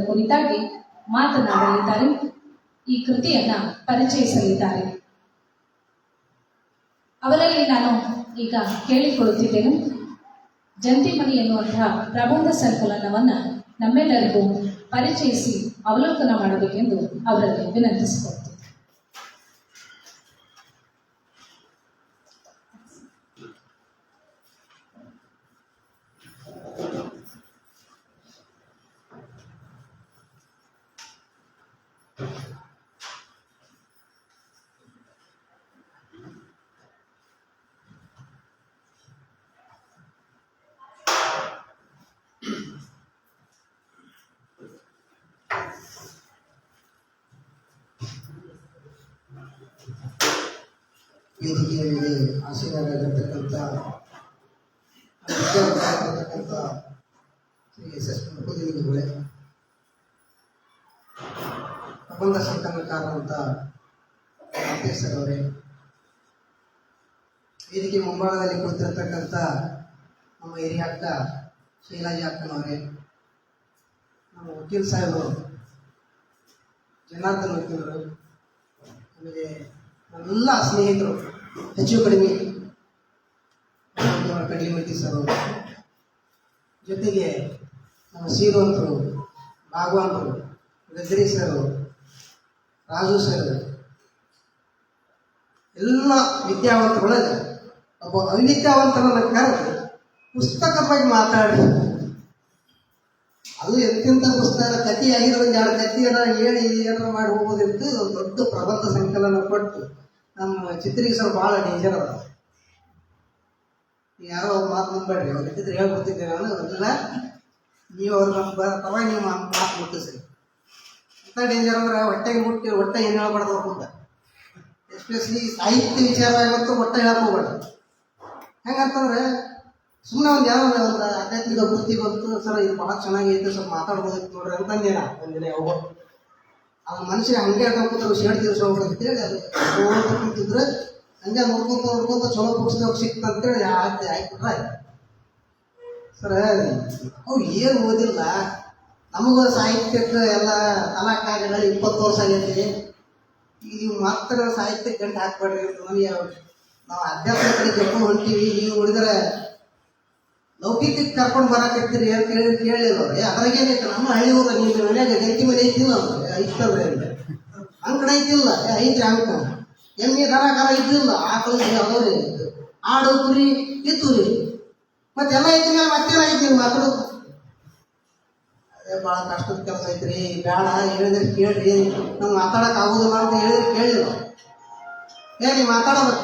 ಕುರಿತಾಗಿ ಮಾತನಾಡಲಿದ್ದಾರೆ. ಈ ಕೃತಿಯನ್ನ ಪರಿಚಯಿಸಲಿದ್ದಾರೆ. ಅವರಲ್ಲಿ ನಾನು ಈಗ ಕೇಳಿಕೊಳ್ಳುತ್ತಿದ್ದೇನೆ, ಜಂತಿಮಣಿ ಎನ್ನುವಂತಹ ಪ್ರಬಂಧ ಸಂಕಲನವನ್ನು ನಮ್ಮೆಲ್ಲರಿಗೂ ಪರಿಚಯಿಸಿ ಅವಲೋಕನ ಮಾಡಬೇಕೆಂದು ಅವರಲ್ಲಿ ವಿನಂತಿಸಿಕೊಳ್ತೀನಿ. ವೇದಿಕೆಯಲ್ಲಿ ಆಶೀರ್ವಾದವಾಗಿರ್ತಕ್ಕಂಥ ವಿದ್ಯಾರ್ಥಿಯಾಗಿರ್ತಕ್ಕಂಥ ಶ್ರೀ ಎಸ್ ಎಸ್ ಮುಖದೇವಿಗಳೇ, ಪ್ರಬಂಧ ಸಂಕಲನಕಾರರಂಥ ಸರ್ ಅವರೇ, ವೇದಿಕೆ ಮುಂಭಾಗದಲ್ಲಿ ಕುಳಿತಿರ್ತಕ್ಕಂಥ ನಮ್ಮ ಹಿರಿಯ ಅಕ್ಕ ಶೈಲಾಜಿ ಅಕ್ಕನವರೇ, ನಮ್ಮ ವಕೀಲ್ ಸಾಹೇಬರು ಜನಾರ್ದನ್ ವಕೀಲರು, ಆಮೇಲೆ ನನ್ನೆಲ್ಲ ಸ್ನೇಹಿತರು ಹೆಚ್ಚು ಕಡಿಮೆ ಕಡಿಮೆ ಸರ್ ಅವರು, ಜೊತೆಗೆ ನಮ್ಮ ಸೀರುವಂತರು, ಭಾಗವಂತರು, ಗದ್ರಿ ಸರ್, ರಾಜು ಸರ್, ಎಲ್ಲ ವಿದ್ಯಾವಂತರೊಳಗೆ ಒಬ್ಬ ಅವಿದ್ಯಾವಂತರನ್ನ ಕರೆದು ಪುಸ್ತಕದ ಬಗ್ಗೆ ಮಾತಾಡಿ, ಅದು ಎಂತೆಂಥ ಪುಸ್ತಕ ಕಥೆ ಆಗಿರೋ ಒಂದು ಎರಡು ಕಥೆಯನ್ನ ಹೇಳಿ ಏನಾರ ಮಾಡಿ ಹೋಗೋದಿತ್ತು. ಒಂದು ದೊಡ್ಡ ಪ್ರಬಂಧ ಸಂಕಲನ ಕೊಟ್ಟು ನಮ್ಮ ಚಿತ್ರೀಕರಿಸೋರು ಭಾಳ ಡೇಂಜರ್ ಅದ. ಯಾರೋ ಅವ್ರು ಮಾತು ಮುಂಬೇಡ್ರಿ, ಅವ್ರು ಇದ್ದಿದ್ರೆ ಹೇಳ್ಬಿಡ್ತಿದ್ದೆ ನಾನು. ಇಲ್ಲ, ನೀವು ಅವ್ರು ನಮ್ಮ ತವಾಗ ನೀವು ಮಾತು ಮುಟ್ಟಿಸ್ರಿ. ಅಂತ ಡೇಂಜರ್ ಅಂದ್ರೆ ಹೊಟ್ಟೆಗೆ ಮುಟ್ಟಿ ಹೊಟ್ಟೆ ಏನು ಹೇಳ್ಬಾರ್ದು ಅವ್ರ ಎಸ್ಪೆಷಲಿ ಸಾಹಿತ್ಯ ವಿಚಾರ ಮತ್ತು ಹೊಟ್ಟೆ ಹೇಳಕ್ಕೆ ಹೋಗ್ಬೇಡ್ರಿ. ಹೆಂಗಂತಂದ್ರೆ ಸುಮ್ಮನೆ ಒಂದು ಯಾವ ಒಂದು ಆಧ್ಯಾತ್ಮಿಕ ವೃತ್ತಿ ಬಂತು, ಸರ್ ಇದು ಭಾಳ ಚೆನ್ನಾಗೈತೆ, ಸ್ವಲ್ಪ ಮಾತಾಡ್ಬೋದಿತ್ತು ನೋಡ್ರಿ ಅಂತಂದೇನ ಒಂದಿನ ಯಾವಾಗ ಅದು ಮನುಷ್ಯ ಹಂಗೆ ಕೂತ್ರು ಶೇಡ್ ದಿವಸ ಹೋಗ್ಬೇಕಂತೇಳಿ ಅದು ಕುಂತಿದ್ರೆ ಹಂಗೆ ನೋಡ್ಕೊಂತ ಚಲೋ ಪುಸ್ತಕ ಸಿಕ್ತು ಅಂತೇಳಿ ಆಯ್ಬಿಟ್ರೆ ಸರ್ ಅವ್ರು ಏನು ಓದಿಲ್ಲ. ನಮಗೂ ಸಾಹಿತ್ಯಕ್ಕೆ ಎಲ್ಲ ಕಲಾಕಾರಗಳು 20 ವರ್ಷ ಆಗೈತಿ. ಈಗ ನೀವು ಮಾತ್ರ ಸಾಹಿತ್ಯಕ್ಕೆ ಗಂಟು ಹಾಕ್ಬೇಡ್ರಿ ಅಂತ ನನಗೆ ನಾವು ಅಧ್ಯಾತ್ಮ ಕಡೆ ಕರ್ಕೊಂಡು ಹೊಂಟೀವಿ. ನೀವು ನೋಡಿದ್ರೆ ಲೌಕಿಕಕ್ಕೆ ಕರ್ಕೊಂಡು ಬರಕತ್ತೀರಿ ಅಂತ ಕೇಳಿಲ್ಲ. ಅದ್ರಾಗೇನೈತೆ, ನಮ್ಮ ಹಳ್ಳಿ ಊರ ನಿಮ್ಮ ಮನ್ಯಾಗ ಗಂಟಿ ಮನೆ ಐತಿಲ್ಲ ಅಂದ್ರೆ ಐತಂದ್ರೆ ಅಂಕಣ ಐತಿಲ್ಲ, ಐತ್ರಿ ಅಂಕ. ಎಮ್ಮೆ ದನ ಕರ ಇದ್ದಿಲ್ಲ, ಆಕಳು ಅದವ್ರಿ, ಆಡು ಕುರಿ ಇತ್ತು ರೀ, ಮತ್ತೆಲ್ಲ ಐತಿ ಮೇಲೆ ಮತ್ತೇನ ಐತಿ ನೀವು ಮಾತಾಡೋದು. ಅದೇ ಭಾಳ ಕಷ್ಟದ ಕೆಲಸ ಐತ್ರಿ. ಬೇಡ ಹೇಳಿದ್ರೆ ಕೇಳ್ರಿ, ನಮ್ಗೆ ಮಾತಾಡಕ್ಕೆ ಆಗೋದಿಲ್ಲ ಅಂತ ಹೇಳಿದ್ರೆ ಕೇಳಿಲ್ಲ. ಹೇಳಿ ಮಾತಾಡೋದು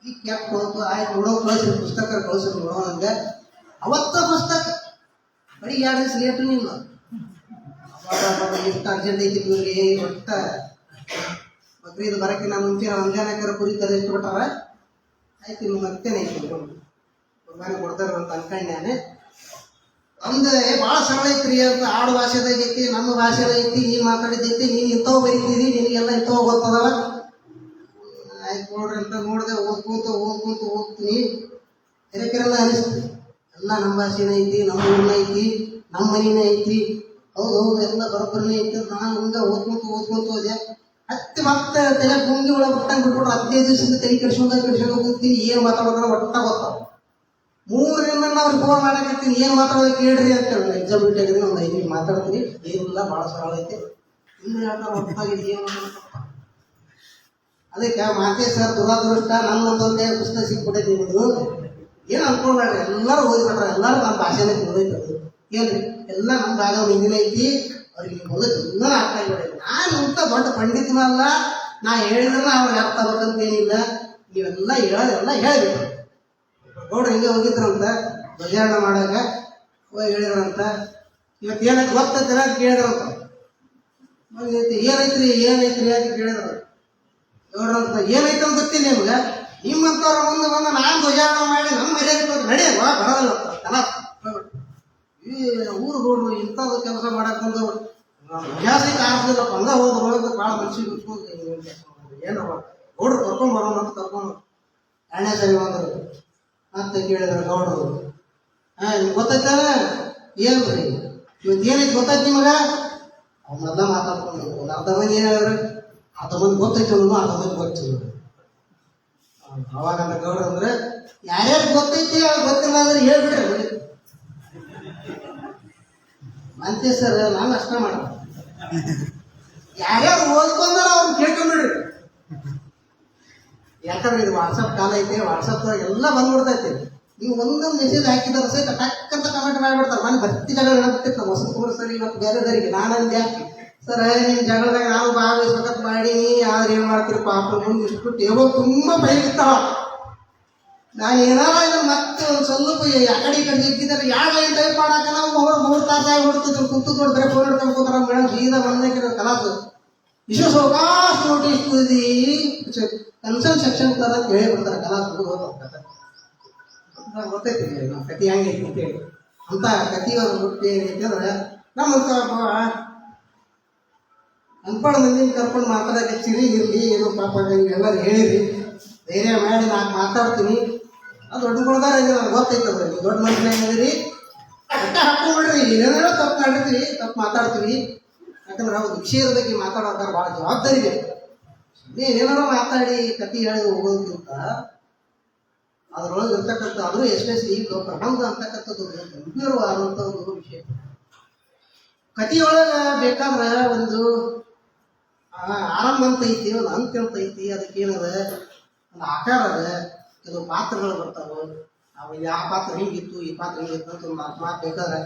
ಈಗ ಕೆಟ್ಟ ಹೋಯ್ತು, ಆಯ್ತು ನೋಡೋ ಕಳಿಸ್ರಿ, ಪುಸ್ತಕ ಕಳಿಸ್ರಿ ನೋಡೋ ಹಂಗೆ. ಅವತ್ತ ಪುಸ್ತಕ ಬರೀ 2 ದಿವಸ ಲೇಟು ಇಲ್ಲ. ಎಷ್ಟು ಅರ್ಜೆಂಟ್ ಐತಿ ಇವ್ರಿಗೆ. ಒಟ್ಟ ಬಕ್ರೀದ್ ಬರೋಕ್ಕಿಂತ ಮುಂಚೆ ರಂಜಾನಕರ ಕುರಿ ಕರೆದಿಟ್ಟು ಬಿಟ್ಟಾರ. ಆಯ್ತು ಇನ್ನು ಮತ್ತೇನೈತಿ ಕುರ್ಬಾನಿ ಕೊಡ್ತಾರೆ ಅಂತ ಅನ್ಕೊಂಡ್ಯಾನೆ. ಅಂದ್ರೆ ಭಾಳ ಸರಳ ಐತ್ರಿ ಅಂತ. ಆಡು ಭಾಷೆದಾಗ ಐತಿ, ನಮ್ಮ ಭಾಷೆದಾಗ ಐತಿ, ನೀನು ಮಾತಾಡಿದ್ದೈತಿ, ನೀನು ಇಂಥವು ಬರೀತಿದಿ, ನಿನಗೆಲ್ಲ ಇಂಥವು ಗೊತ್ತದವ. ಆಯ್ತು ನೋಡ್ರಿ ಅಂತ ನೋಡಿದೆ, ಓದ್ಕೊಂತ ಹೋಗ್ತೀನಿ. ಕೆರೆಕೆರೆಲ್ಲ ಅನಿಸ್ತು, ಎಲ್ಲ ನಮ್ಮ ಭಾಷೆನೇ ಐತಿ, ನಮ್ಮ ಊರಿನ ಐತಿ, ನಮ್ಮ ಮನೆನೇ ಐತಿ. ಹೌದು ಎಲ್ಲ ಬರೋಬ್ಬರನೇ ಐತಿ. ನಾನು ಮುಂದೆ ಓದ್ಕೊಂತ ಹೋದೆ. ಮತ್ತೆ ತಲೆ ಗುಂಗಿ ಒಳಗೆ ಬಿಟ್ಟಂಗೆ ಬಿಟ್ಬಿಟ್ರೆ 15 ದಿವಸದಿಂದ ತಲೆ ಕೆಡ್ಸ್ಕೊಂಡು ಹೋಗ್ತೀನಿ. ಏನು ಮಾತಾಡೋದ್ರೆ ಒಟ್ಟ ಗೊತ್ತಾವ. 3 ದಿನ ಅವ್ರಿಗೆ ಫೋನ್ ಮಾಡಕತ್ತೀನಿ, ಏನು ಮಾತಾಡೋದು ಕೇಳ್ರಿ ಅಂತ ಹೇಳಿ. ಎಕ್ಸಾಮ್ ಬಿಟ್ಟು ಆಗಿದ್ದೀನಿ, ಒಂದು 5 ನಿಮಿಷ ಮಾತಾಡ್ತೀನಿ. ಏನಿಲ್ಲ, ಭಾಳ ಸರಳ ಐತಿ. ಇನ್ನು ಹೇಳ್ತಾರೆ ಒಟ್ಟಾಗಿದೆ ಏನು ಅದಕ್ಕೆ ಮಾತೆ ಸರ್ ದುರಾದೃಷ್ಟ ನನ್ನೊಂದೊಂದೇ ಪುಸ್ತಕ ಸಿಕ್ಬಿಟ್ಟೈತಿ. ನಿಮ್ಮದು ಏನು ಅನ್ಕೊಂಡ್ರಿ, ಎಲ್ಲರೂ ಓದಿಬಿಟ್ರೆ ಎಲ್ಲರೂ ನಮ್ಮ ಭಾಷೆನೇ ತಿಳಿದೈತೆ. ಅದು ಏನ್ರಿ ಎಲ್ಲ ನಮ್ಮ ಭಾಗ ಹಿಂದಿನ ಐತಿ. ಅವ್ರಿಗೆ ನೀವು ಓದೋದು ಇನ್ನೂ ಅರ್ಥ ಆಗಿಬಿಡಿ. ನಾನು ಇಂಥ ದೊಡ್ಡ ಪಂಡಿತನಲ್ಲ, ನಾ ಹೇಳಿದ್ರೆ ಅವ್ರಿಗೆ ಅರ್ಥ ಆಗ್ಬೇಕಂತೇನಿಲ್ಲ. ನೀವೆಲ್ಲ ಹೇಳೋದೆಲ್ಲ ಹೇಳ್ಬೇಕು. ನೋಡ್ರಿ ಹಿಂಗೆ ಹೋಗಿದ್ರಂತ ಧ್ವಜಾರಣ ಮಾಡಾಗ ಹೋಗಿ ಹೇಳಿದ್ರಂತ. ಇವತ್ತು ಏನಕ್ಕೆ ಗೊತ್ತೈತೆ ಅಂತ ಕೇಳಿದ್ರಂತ. ಏನೈತ್ರಿ ಅಂತ ಕೇಳಿದ್ರು. ನೋಡ್ರಂತ ಏನೈತೆ ಅಂತ ಗೊತ್ತಿಲ್ಲ ನಿಮ್ಗೆ. ನಿಮ್ಮಂಥವ್ರ ಮುಂದೆ ಬಂದು ನಾನು ಧ್ವಜಾರಣ ಮಾಡಿ ನಮ್ಮ ಮರ್ಯಾದೆ ನಡೆಯಲ್ವಾ ಬರೋದಿಲ್ಲ ಕಲ. ಈ ಊರು ಹೋಡ್ರು ಇಂಥದ್ದು ಕೆಲಸ ಮಾಡಕ್ಕೆ ಬಂದು ಜಾಸ್ತಿ ಕಾಣಿಸ್ದಿಲ್ಲಪ್ಪ, ಹಂಗ ಹೋದ್ರು ಅಂತ ಭಾಳ ಮನ್ಸಿಗೆ ಬಿಟ್ಕೊಂಡು ಏನು ನೋಡ್ರು ಕರ್ಕೊಂಡು ಬರೋಣ ಅಂತ ಕರ್ಕೊಂಡು 2ನೇ ಸರಿ ಬಂದರು. ಮತ್ತೆ ಕೇಳಿದ್ರು ಗೌಡರು, ನಿಮ್ಗೆ ಗೊತ್ತೈತಾನೆ ಏನು ರೀ ಇವತ್ತು ಏನೈತೆ ಗೊತ್ತಾಯ್ತು ನಿಮಗ ಅವನ್ನೆಲ್ಲ ಮಾತಾಡ್ಕೊಂಡು ಒಂದು ಅರ್ಧ ಮಂದಿ ಏನು ಹೇಳಿದ್ರೆ ಅರ್ಧ ಮಂದಿ ಗೊತ್ತೈತೆ ಅನ್ನೋದು ಅರ್ಧ ಮಂದಿ ಗೊತ್ತಿಲ್ಲ. ಅವಾಗ ಅಂತ ಗೌಡ್ರು ಅಂದ್ರೆ ಯಾರ್ಯಾರು ಗೊತ್ತೈತಿ ಅವ್ರು ಗೊತ್ತಿಲ್ಲ ಅಂದ್ರೆ ಹೇಳ್ಬಿಡ್ರಿ ಅಂತೆ ಸರ್. ನಾನು ಅಷ್ಟ ಮಾಡ ಯಾರ್ಯಾರು ಓದ್ಕೊಂಡ್ರ ಅವ್ರು ಕೇಳ್ಕೊಂಡ್ಬಿಡ್ರಿ. ಯಾಕಂದ್ರೆ ಇದು ವಾಟ್ಸಪ್ ಕಾಲ ಐತೆ, ವಾಟ್ಸಪ್ದಾಗ ಎಲ್ಲ ಬಂದ್ಬಿಡ್ತೈತಿ. ನೀವು ಒಂದೊಂದು ಮೆಸೇಜ್ ಹಾಕಿದಾರ ಸಹಿತ ಟಕ್ಕಂತ ಕಮೆಂಟ್ ಮಾಡಿಬಿಡ್ತಾರೆ. ನಾನು ಬರ್ತಿ ಜಗಳ ಹೇಳ್ಬಿಟ್ಟಿತ್ತು ನಮ್ಮ ಹೊಸ ಕುಮಾರ್ ಸರ್ ಇವತ್ತು ಬೇರೆದವರಿಗೆ. ನಾನಂದ್ಯಾ ಸರ್ ನಿಮ್ಮ ಜಗಳದಾಗ ನಾವು ಭಾಗವಹಿಸ್ಬೇಕಂತ ಮಾಡೀನಿ, ಆದ್ರೆ ಏನು ಮಾಡ್ತೀರಿ ಪಾಪ ಮುಂದೆ ಇಷ್ಟು ಟೇಬಲ್ ತುಂಬ ಬೈತಾವ. ನಾನು ಏನಾರ ಇದನ್ನು ಮತ್ತೆ ಒಂದು ಸ್ವಲ್ಪ ಆ ಕಡೆ ಈ ಕಡೆ ಇದ್ದಿದ್ದಾರೆ ಯಾವ ಏನು ಟೈಪ್ ಮಾಡಾಕ ನಾವು 3 ತಾಸು ಆಗಿ ಹೊಡ್ತಿದ್ರು ಕುತ್ತು ಕೊಡ್ತಾರೆ ಫೋನ್ ಹಿಡ್ಕೊಂಡು ಕೂತಾರ ಮೇಡಮ್ ಸೀದಾ ಬಂದಕ್ಕೆ ಕಲಾಸು ವಿಶ್ವ ಅವಕಾಶ ನೋಟಿಸ್ ಕುದಿ ಕನ್ಸರ್ನ್ ಸೆಕ್ಷನ್ ತರ ಅಂತ ಹೇಳಿ ಬರ್ತಾರೆ. ಕಲಾಸ್ ಗೊತ್ತೈತಿ ನಮ್ಮ ಕತಿ ಹೆಂಗೈತಿ ಅಂತೇಳಿ. ಅಂತ ಕತಿ ಏನೈತಿ ಅಂದ್ರೆ ನಮ್ಮಂತ ಅನ್ಪಡ್ ಮಂದಿನ ಕರ್ಕೊಂಡು ಮಾತಾಡಕ್ಕೆ ಚಿರಿ ಇರಲಿ ಏನು ಪಾಪ ನೀವೆಲ್ಲರೂ ಹೇಳಿರಿ, ಧೈರ್ಯ ಮಾಡಿ ನಾನು ಮಾತಾಡ್ತೀನಿ. ಅದು ದೊಡ್ಡ ಕೊಡ್ದಾರ ನನಗೆ ಗೊತ್ತೈತದ. ನೀವು ದೊಡ್ಡ ಮನುಷ್ಯನ ಏನಿದ್ರಿ ಅಟ್ಟ ಹಾಕೊಂಡ್ಬಿಡ್ರಿ. ಏನೇನೋ ತಪ್ಪು ಮಾಡಿರ್ತೀವಿ, ತಪ್ಪು ಮಾತಾಡ್ತೀವಿ. ಯಾಕಂದ್ರೆ ಒಂದು ವಿಷಯದ ಬಗ್ಗೆ ಮಾತಾಡೋದಾರ ಭಾಳ ಜವಾಬ್ದಾರಿ ಇದೆ. ಏನೇನಾರೋ ಮಾತಾಡಿ ಕತಿ ಹೇಳಿ ಹೋಗೋದಕ್ಕಿಂತ ಅದರೊಳಗೆ ಇರ್ತಕ್ಕಂಥ ಆದರೂ ಎಸ್ಪೆಷಲಿ ಪ್ರಬಂಧ ಅಂತಕ್ಕಂಥದ್ದು ಗಂಭೀರವಾದಂಥ ಒಂದು ವಿಷಯ. ಕತಿಯೊಳಗೆ ಬೇಕಾದ್ರೆ ಒಂದು ಆರಂಭ ಅಂತ ಐತಿ, ಒಂದು ಅಂತ್ಯ ಅಂತ ಐತಿ. ಅದಕ್ಕೇನದ ಒಂದು ಆಕಾರ ಅದ, ಕೆಲವು ಪಾತ್ರಗಳು ಬರ್ತಾವೆ. ಅವು ಯಾವ ಪಾತ್ರ ಹಿಂಗಿತ್ತು ಈ ಪಾತ್ರ ಹಿಂಗಿತ್ತು ಅಂತ ಒಂದು ಮಾತು ಬೇಕಾದ್ರೆ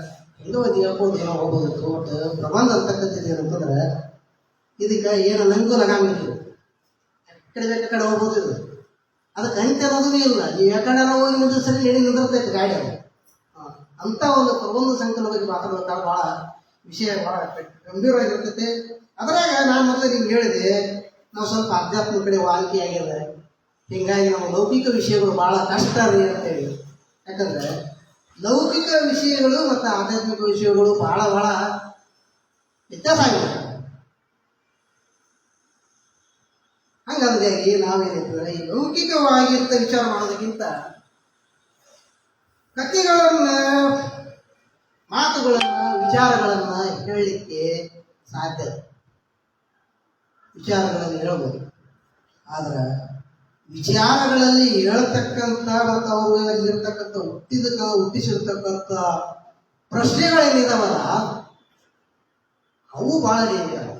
ಎಲ್ಲೋ ಒಂದು ಹೇಳ್ಬೋದು ಏನೋ ಹೋಗ್ಬೋದಿತ್ತು. ಬಟ್ ಪ್ರಬಂಧ ಅಂತಕ್ಕಂಥದ್ದು ಏನಂತಂದ್ರೆ ಇದಕ್ಕೆ ಏನು ನಂಗೂ ಲಗಾಮಿತ್ತು, ಕಡೆ ಬೇಕಾ ಕಡೆ ಹೋಗ್ಬೋದು. ಇದು ಅದಕ್ಕೆ ಅಂತ್ಯ ಅನ್ನೋದು ಇಲ್ಲ. ನೀವು ಯಾಕಡೆ ಹೋಗಿ ಮುಂದೆ ಸರಿ ಹೇಳಿ ನಿಂದಿರ್ತೈತೆ ಗಾಡಿ ಅದು. ಅಂಥ ಒಂದು ಪ್ರಬಂಧ ಸಂಕಲನ ಬಗ್ಗೆ ಮಾತಾಡಬೇಕಾದ್ರೆ ಭಾಳ ವಿಷಯ ಭಾಳ ಗಂಭೀರವಾಗಿರ್ತೈತೆ. ಅದ್ರಾಗ ನಾನು ಮೊದಲು ನಿಮ್ಗೆ ಹೇಳಿದೆ ನಾವು ಸ್ವಲ್ಪ ಆಧ್ಯಾತ್ಮಿಕ ಕಡೆ ವಾಲ್ಕಿ ಆಗ್ಯದ, ಹೀಗಾಗಿ ನಾವು ಲೌಕಿಕ ವಿಷಯಗಳು ಭಾಳ ಕಷ್ಟ ರೀ ಅಂತೇಳಿ. ಯಾಕಂದ್ರೆ ಲೌಕಿಕ ವಿಷಯಗಳು ಮತ್ತು ಆಧ್ಯಾತ್ಮಿಕ ವಿಷಯಗಳು ಭಾಳ ಭಾಳ ವ್ಯತ್ಯಾಸ ಆಗಿದೆ. ಹಂಗಾಗಿ ನಾವೇನಿರ್ತದೆ ಈ ಲೌಕಿಕವಾಗಿರ್ತ ವಿಚಾರ ಮಾಡೋದಕ್ಕಿಂತ ಕಥೆಗಳನ್ನ ಮಾತುಗಳನ್ನ ವಿಚಾರಗಳನ್ನ ಹೇಳಲಿಕ್ಕೆ ಸಾಧ್ಯ. ವಿಚಾರಗಳನ್ನು ಹೇಳ್ಬೋದು, ಆದ್ರೆ ವಿಚಾರಗಳಲ್ಲಿ ಹೇಳ್ತಕ್ಕಂಥ ಮತ್ತು ಅವರಲ್ಲಿರ್ತಕ್ಕಂಥ ಹುಟ್ಟಿಸಿರ್ತಕ್ಕಂಥ ಪ್ರಶ್ನೆಗಳೇನಿದಾವಲ್ಲ ಅವು ಭಾಳ ಡೇಂಜರ್.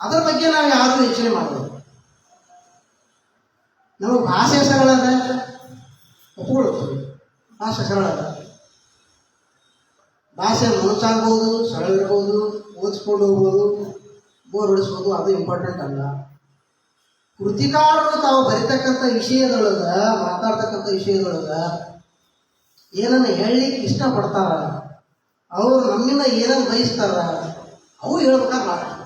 ಅದರ ಬಗ್ಗೆ ನಾವು ಯಾರು ಯೋಚನೆ ಮಾಡ್ಬೋದು. ನಮಗೆ ಭಾಷೆ ಸರಳದ ಒಪ್ಕೊಳ್ತೀವಿ, ಭಾಷೆ ಸರಳದ ಭಾಷೆ ಮನಸ್ಸಾಗ್ಬೋದು, ಸರಳ ಇರ್ಬೋದು, ಓದಿಸ್ಕೊಂಡು ಹೋಗ್ಬೋದು, ಬೋರ್ ಹೊಡಿಸ್ಬೋದು. ಅದು ಇಂಪಾರ್ಟೆಂಟ್ ಅಲ್ಲ. ಕೃತಿಕಾರರು ತಾವು ಬರೀತಕ್ಕಂಥ ವಿಷಯದೊಳಗ ಮಾತಾಡ್ತಕ್ಕಂಥ ವಿಷಯದೊಳಗ ಏನನ್ನ ಹೇಳಲಿಕ್ಕೆ ಇಷ್ಟಪಡ್ತಾರ, ಅವರು ನಮ್ಮಿಂದ ಏನನ್ನು ಬಯಸ್ತಾರ ಅವು ಹೇಳ್ಬೇಕಾದ್ರೆ ಮಾಡ್ತಾರೆ.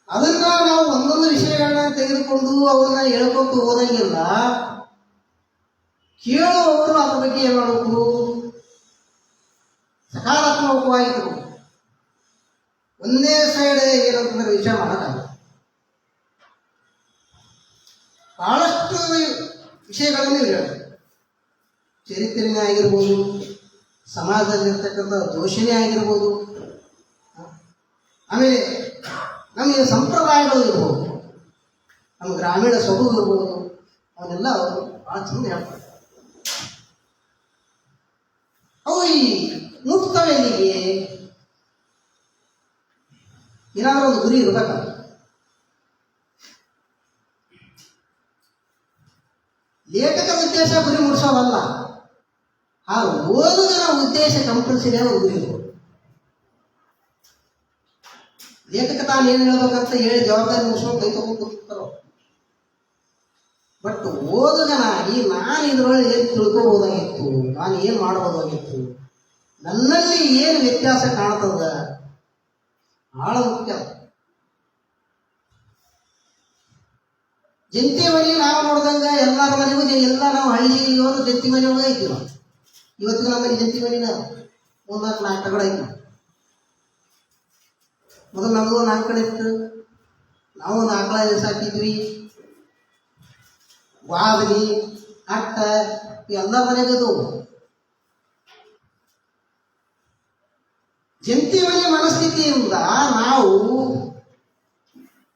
ಅದನ್ನ ನಾವು ಒಂದೊಂದು ವಿಷಯಗಳನ್ನ ತೆಗೆದುಕೊಂಡು ಅವನ್ನ ಹೇಳ್ಕೊತ ಹೋದಂಗಿಲ್ಲ. ಕೇಳುವವರು ಅದ್ರ ಬಗ್ಗೆ ಏನು ಮಾಡಬೇಕು, ಸಕಾರಾತ್ಮಕವಾಗಿರ್ಬೇಕು. ಒಂದೇ ಸೈಡ್ ಏನಂತಂದ್ರೆ ವಿಷಯ ಮಾಡೋಕ್ಕಲ್ಲ. ಬಹಳಷ್ಟು ವಿಷಯಗಳನ್ನು ಹೇಳ್ತಾರೆ. ಚರಿತ್ರೆನೇ ಆಗಿರ್ಬೋದು, ಸಮಾಜದಲ್ಲಿರ್ತಕ್ಕಂಥ ದೋಷಣೆ ಆಗಿರ್ಬೋದು, ಆಮೇಲೆ ನಮಗೆ ಸಂಪ್ರದಾಯಗಳು ಇರ್ಬೋದು, ನಮ್ಮ ಗ್ರಾಮೀಣ ಸೊಬಗು ಇರ್ಬೋದು, ಅವನ್ನೆಲ್ಲ ಅವರು ಭಾಳ ಚಂದ ಹೇಳ್ತಾರೆ. ಅವು ಈ ಮುಕ್ತವೆ ಎಲ್ಲಿಗೆ ಏನಾದರೂ ಒಂದು ಗುರಿ ಇರ್ಬೇಕಲ್ಲ. ಲೇಖಕ ಉದ್ದೇಶ ಗುರಿ ಮುಡಿಸೋದಲ್ಲ, ಆ ಓದುಗನ ಉದ್ದೇಶ ಕಂಪಲ್ಸರಿ ಒಂದು ಗುರಿ ಇರ್ಬೋದು. ಲೇಖಕ ತಾನು ಏನು ಹೇಳ್ಬೇಕಂತ ಹೇಳಿ ಜವಾಬ್ದಾರಿ ಮುಗಿಸ್ಕೊಂಡು ಕೈ ತಗೊಂಡು ಕೂತಿರ್ತಾರೋ. ಬಟ್ ಓದುಗನಾಗಿ ನಾನು ಇದರೊಳಗೆ ಏನು ತಿಳ್ಕೋಬೋದಾಗಿತ್ತು, ನಾನು ಏನು ಮಾಡಬಹುದಾಗಿತ್ತು, ನನ್ನಲ್ಲಿ ಏನು ವ್ಯತ್ಯಾಸ ಕಾಣ್ತದ, ಬಹಳ ಮುಖ್ಯ. ಜಂತಿ ಮನೆ ನಾವು ನೋಡ್ದಂಗ ಎಲ್ಲರ ಮನೆಗೂ ಎಲ್ಲ ನಾವು ಹಳ್ಳಿಯವರು ಜಂತಿ ಮನೆ ಒಳಗೆ ಐತಿ. ನಾವು ಇವತ್ತಿಗೆ ನಮ್ಮ ಮನೆ ಜಂತಿ ಮನೆನ 3-4 ತಗಡ ಐತಿ. ಮೊದಲು ನಮಗೂ 4 ಕಡೆ ಇತ್ತು. ನಾವು 4 ಸಾಕಿದ್ವಿ. ವಾದನಿ ಅಟ್ಟ ಎಲ್ಲ ಮನೆಗದು. ಜಂತಿ ಮನೆ ಮನಸ್ಥಿತಿಯಿಂದ ನಾವು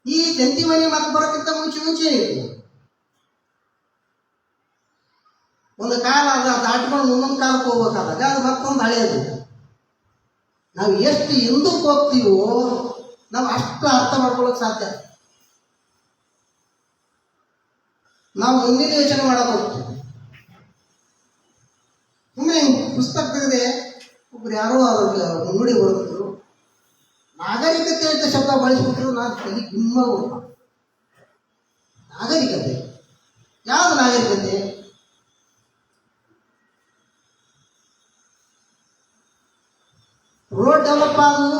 ಈ ಜಂತಿ ಮನೆ ಮತ್ತೆ ಬರೋಕ್ಕಿಂತ ಮುಂಚೆ ಇತ್ತು ಒಂದು ಕಾಲ ಅದು ದಾಟ್ಕೊಂಡು ಮುಂದೊಂದು ಕಾಲಕ್ಕೆ ಹೋಗ್ಬೇಕಾದಾಗ ಅದು ಮತ್ತೊಂದು ಹಳೆಯದು. ನಾವು ಎಷ್ಟು ಹಿಂದಕ್ಕೆ ಹೋಗ್ತೀವೋ ನಾವು ಅಷ್ಟು ಅರ್ಥ ಮಾಡ್ಕೊಳ್ಳೋಕೆ ಸಾಧ್ಯ. ನಾವು ಮುಂದಿನ ಯೋಚನೆ ಮಾಡಕ್ಕೆ ಹೋಗ್ತೀವಿ. ಸುಮ್ಮನೆ ಪುಸ್ತಕ ತೆಗೆದೆ ಒಬ್ರು ಯಾರೋ ನುಡಿ ಬರೆದ್ರು, ನಾಗರಿಕತೆ ಅಂತ ಶಬ್ದ ಬಳಸಿಬಿಟ್ರು ನಾನು ತಲೆ ಗಿಮ್ಮಾಗ. ನಾಗರಿಕತೆ ಯಾವುದು ನಾಗರಿಕತೆ? ರೋಡ್ ಡೆವಲಪ್ ಆದವು,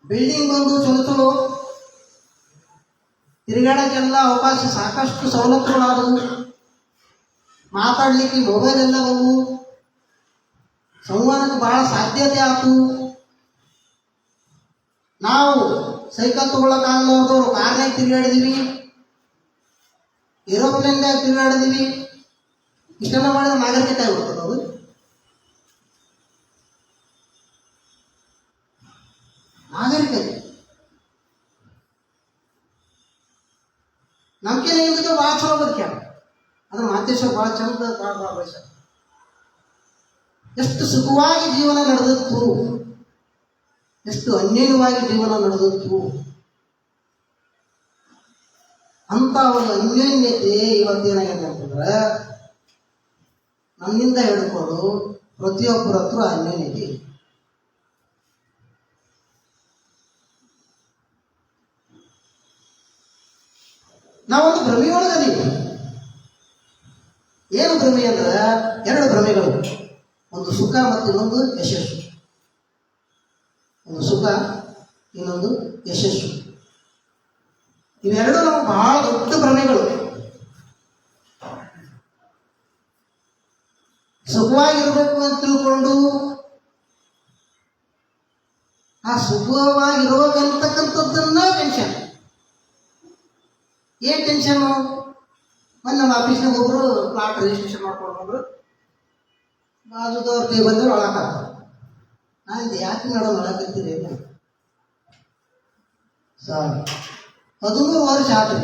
ಬಿಲ್ಡಿಂಗ್ ಬಂದು ಚಲೋ ತಿರುಗಾಡೋಕ್ಕೆಲ್ಲ ಅವಕಾಶ, ಸಾಕಷ್ಟು ಸವಲತ್ತುಗಳಾದವು, ಮಾತಾಡ್ಲಿಕ್ಕೆ ಮೊಬೈಲ್ ಎಲ್ಲ ಬಂದವು, ಸಂವಹನಕ್ಕೆ ಬಹಳ ಸಾಧ್ಯತೆ ಆಯ್ತು. ನಾವು ಸೈಕಲ್ ತಗೊಳ್ಳೋಕ್ಕಾಗಲಾರ್ದವ್ರು ಕಾರ್ನಾಗ ತಿರುಗಾಡಿದೀವಿ, ಏರೋಪ್ಲೇನ್ದಾಗ ತಿರುಗಾಡಿದೀವಿ. ಇಷ್ಟೆಲ್ಲ ಮಾಡಿದ್ರೆ ನಾಗರಿಕತೆ ಆಗ್ಬಿಡ್ತದೆ. ಅದು ನಾಗರಿಕತೆ. ನಂಬಿಕೆ ನಿಂತಿದ್ದು ಭಾಳ ಚಲೋ ಬದುಕ್ಯಾರ. ಅದ್ರ ಮಾತೇಶ್ವರ ಭಾಳ ಚಂದ ಭಾಳ ಬಯಸ. ಎಷ್ಟು ಸುಖವಾಗಿ ಜೀವನ ನಡೆದಿತ್ತು, ಎಷ್ಟು ಅನ್ಯೋನ್ಯವಾಗಿ ಜೀವನ ನಡೆದಿತ್ತು. ಅಂತ ಒಂದು ಅನ್ಯೋನ್ಯತೆ ಇವತ್ತೇನಾಗಿದೆ ಅಂತಂದ್ರೆ ನನ್ನಿಂದ ಹಿಡ್ಕೊಂಡು ಪ್ರತಿಯೊಬ್ಬರ ಹತ್ರ ಅನ್ಯೋನ್ಯತೆ. ನಾವೊಂದು ಭ್ರಮೆಯೊಳಗದೀವಿ. ಏನು ಭ್ರಮೆ ಅಂದ್ರೆ ಎರಡು ಭ್ರಮೆಗಳು, ಒಂದು ಸುಖ ಮತ್ತು ಇನ್ನೊಂದು ಯಶಸ್ಸು. ಒಂದು ಸುಖ, ಇನ್ನೊಂದು ಯಶಸ್ಸು. ಇವೆರಡು ನಾವು ಬಹಳ ದೊಡ್ಡ ಭ್ರಮೆಗಳು. ಸುಖವಾಗಿರ್ಬೇಕು ಅಂತ ತಿಳ್ಕೊಂಡು ಆ ಸುಖವಾಗಿರ್ಬೇಕಂತಕ್ಕಂಥದ್ದನ್ನ ಟೆನ್ಷನ್. ಏನ್ ಟೆನ್ಷನ್? ಮೊನ್ನೆ ನಮ್ಮ ಆಫೀಸ್ನಾಗ ಒಬ್ರು ಪ್ಲಾಟ್ ರಿಜಿಸ್ಟ್ರೇಷನ್ ಮಾಡ್ಕೊಂಡು ಬಾಜುದವ್ರ ಟೇಬಲ್ ಒಳಕ ನಾನು ಯಾಕೆ ಮೇಡಮ್ ಒಳಕತ್ತೀರಿ ಸರ್, 13 ವರ್ಷ ಆದ್ರಿ,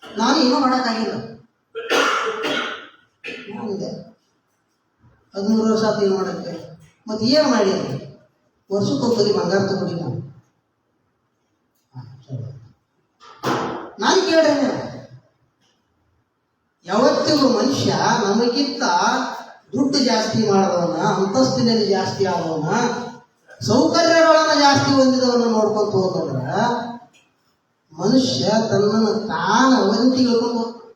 ನಾನು ಏನೂ ಮಾಡೋಕ್ಕಾಗಿಲ್ಲ. ನಾನಿದೆ 13 ವರ್ಷ ಆತು ಏನು ಮಾಡೋಕ್ಕೆ. ಮತ್ತು ಏನು ಮಾಡಿ ವರ್ಷಕ್ಕೊಂದ್ಸರಿ ಬಂಗಾರ ತಗೊಂಡಿ ನಾವು. ನಾನು ಕೇಳ್ರಿ, ಯಾವತ್ತಿಗೂ ಮನುಷ್ಯ ನಮಗಿಂತ ದುಡ್ಡು ಜಾಸ್ತಿ ಮಾಡಿದವನ, ಅಂತಸ್ತಿನಲ್ಲಿ ಜಾಸ್ತಿ ಆದವನ, ಸೌಕರ್ಯಗಳನ್ನ ಜಾಸ್ತಿ ಹೊಂದಿದವನ್ನ ನೋಡ್ಕೊಂತ ಹೋದ್ರ ಮನುಷ್ಯ ತನ್ನನ್ನು ತಾನ ವಂತಿ ಹೇಳ್ಕೊಂಡು ಹೋಗ್ತಾನೆ.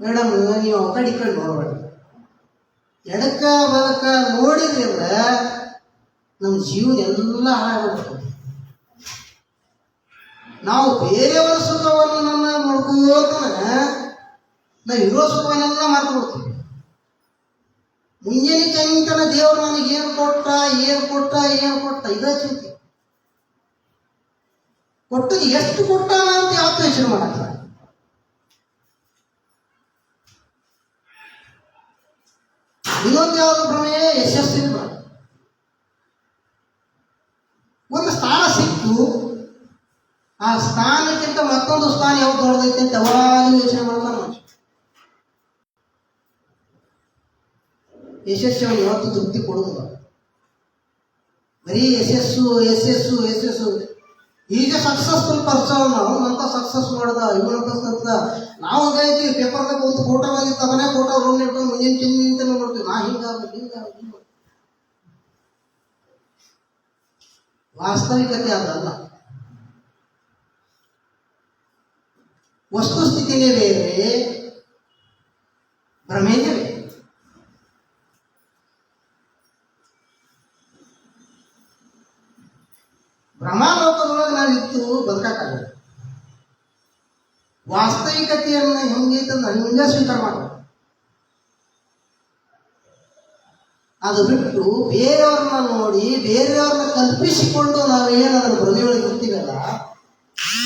ಮೇಡಮ್, ನೀವು ಆ ಕಡೆ ಈ ಕಡೆ ನೋಡಬೇಡಿ, ಎಡಕ್ಕ ಬದಕ ನೋಡಿದ್ರಿ ಅಂದ್ರೆ ನಮ್ಮ ಜೀವನ ಎಲ್ಲ ಹಾಳಾಗ್ಬಿಡ್ತದೆ. ನಾವು ಬೇರೆಯವರ ಸುಖವನ್ನು ನೋಡ್ಕೋತಾನೆ ನಾವು ಇರೋ ಸುಖವನ್ನೆಲ್ಲ ಮಾತು ಬಿಡ್ತೀವಿ. ಮುಂಜಾನೆ ಚಂತನ ದೇವರು ನನಗೆ ಏನು ಕೊಟ್ಟ ಇದೇ ಚಿಂತೆ. ಕೊಟ್ಟದ್ದು ಎಷ್ಟು ಕೊಟ್ಟಾನ ಅಂತ ಯಾವತ್ತೂ ಯೋಚನೆ ಮಾಡಲ್ಲ. ಇನ್ನೊಂದು ಯಾವುದು ಭ್ರಮೆ? ಯಶಸ್ಸಿನ ಭ್ರಮೆ. ಒಂದು ಸ್ಥಾನ ಸಿಕ್ತು, ಆ ಸ್ಥಾನಕ್ಕಿಂತ ಮತ್ತೊಂದು ಸ್ಥಾನ ಯಾವ್ದು ದೊಡ್ಡದೈತೆ ಅಂತ ಯಾವಾಗಲೂ ಯೋಚನೆ ಮಾಡ್ತಾನೆ ಮನುಷ್ಯ. ಯಶಸ್ಸು ಯಾವತ್ತು ತೃಪ್ತಿ ಕೊಡುವುದಿಲ್ಲ. ಬರೀ ಯಶಸ್ಸು ಈಗ ಸಕ್ಸಸ್ಫುಲ್ ಪರ್ಸನ್, ಅವನಂತ ಸಕ್ಸಸ್ ಮಾಡ್ದ, ಇವನಂತ ನಾವು ಹಂಗಾಯ್ತೀವಿ. ಪೇಪರ್ದಾಗ ಒಂದು ಫೋಟೋ ಬಂದಿತ್ತು, ಅದನ್ನೇ ಫೋಟೋ ರೂಮ್ ಇಟ್ಕೊಂಡು ಮುಂದಿನ ಚಿಂತ ನೋಡ್ತೀವಿ. ನಾ ಹಿಂಗ ವಾಸ್ತವಿಕತೆ ಅದಲ್ಲ. ವಸ್ತುಸ್ಥಿತಿನೇ ಬೇರೆ, ಭ್ರಮೆನೇ ಬೇರೆ. ಭ್ರಮಾಲೋಕದೊಳಗೆ ನಾವಿತ್ತು ಬದುಕಾಗಲ್ಲ. ವಾಸ್ತವಿಕತೆಯನ್ನ ಹೆಂಗೈತಂದ್ರೆ ಹಂಗ ಸ್ವೀಕಾರ ಮಾಡಬೇಕು. ಅದು ಬಿಟ್ಟು ಬೇರೆಯವ್ರನ್ನ ನೋಡಿ, ಬೇರೆಯವ್ರನ್ನ ಕಲ್ಪಿಸಿಕೊಂಡು ನಾವೇನು ಅದನ್ನು ಭ್ರಮೆಯೊಳಗೆ ಇರ್ತೀವಲ್ಲ,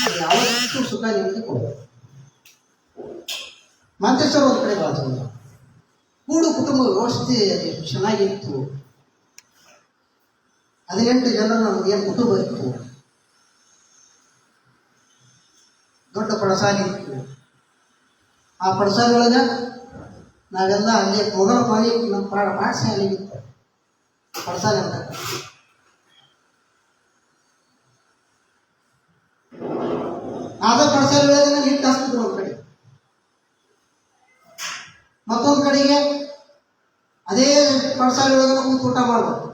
ಅದು ಯಾವತ್ತೂ ಸುಖ ನಿಮಗೆ ಕೊಡಬೇಕು. ಮತ್ತೆ ಸರ್ ಒಂದು ಕಡೆ ಬಾಳ್ತಂದ ಕೂಡು ಕುಟುಂಬ ವ್ಯವಸ್ಥೆ ಚೆನ್ನಾಗಿತ್ತು. 18 ಜನ ನಮಗೇನು ಕುಟುಂಬ ಇತ್ತು, ದೊಡ್ಡ ಪಡಸಾಲಿ ಇತ್ತು. ಆ ಪಡಸಾಲಿ ಒಳಗೆ ನಾವೆಲ್ಲ ಅಲ್ಲಿ ಮೊದಲ ಪಾಲಿ ನಮ್ಮ ಪಾಠಶಾಲೆಗಿತ್ತು ಪಡಸಾಲೆ ಅಂತ. ಆದ ಪಡಸಾಲೆ ಒಳಗೆ ಹಿಟ್ಟು ಹಾಕ್ತಿದ್ರು ಒಂದು ಕಡೆ, ಮತ್ತೊಂದು ಕಡೆಗೆ ಅದೇ ಪಡಸಾಲೆ ಒಳಗೆ ಕೂತು ಊಟ ಮಾಡ್ಬೇಕು.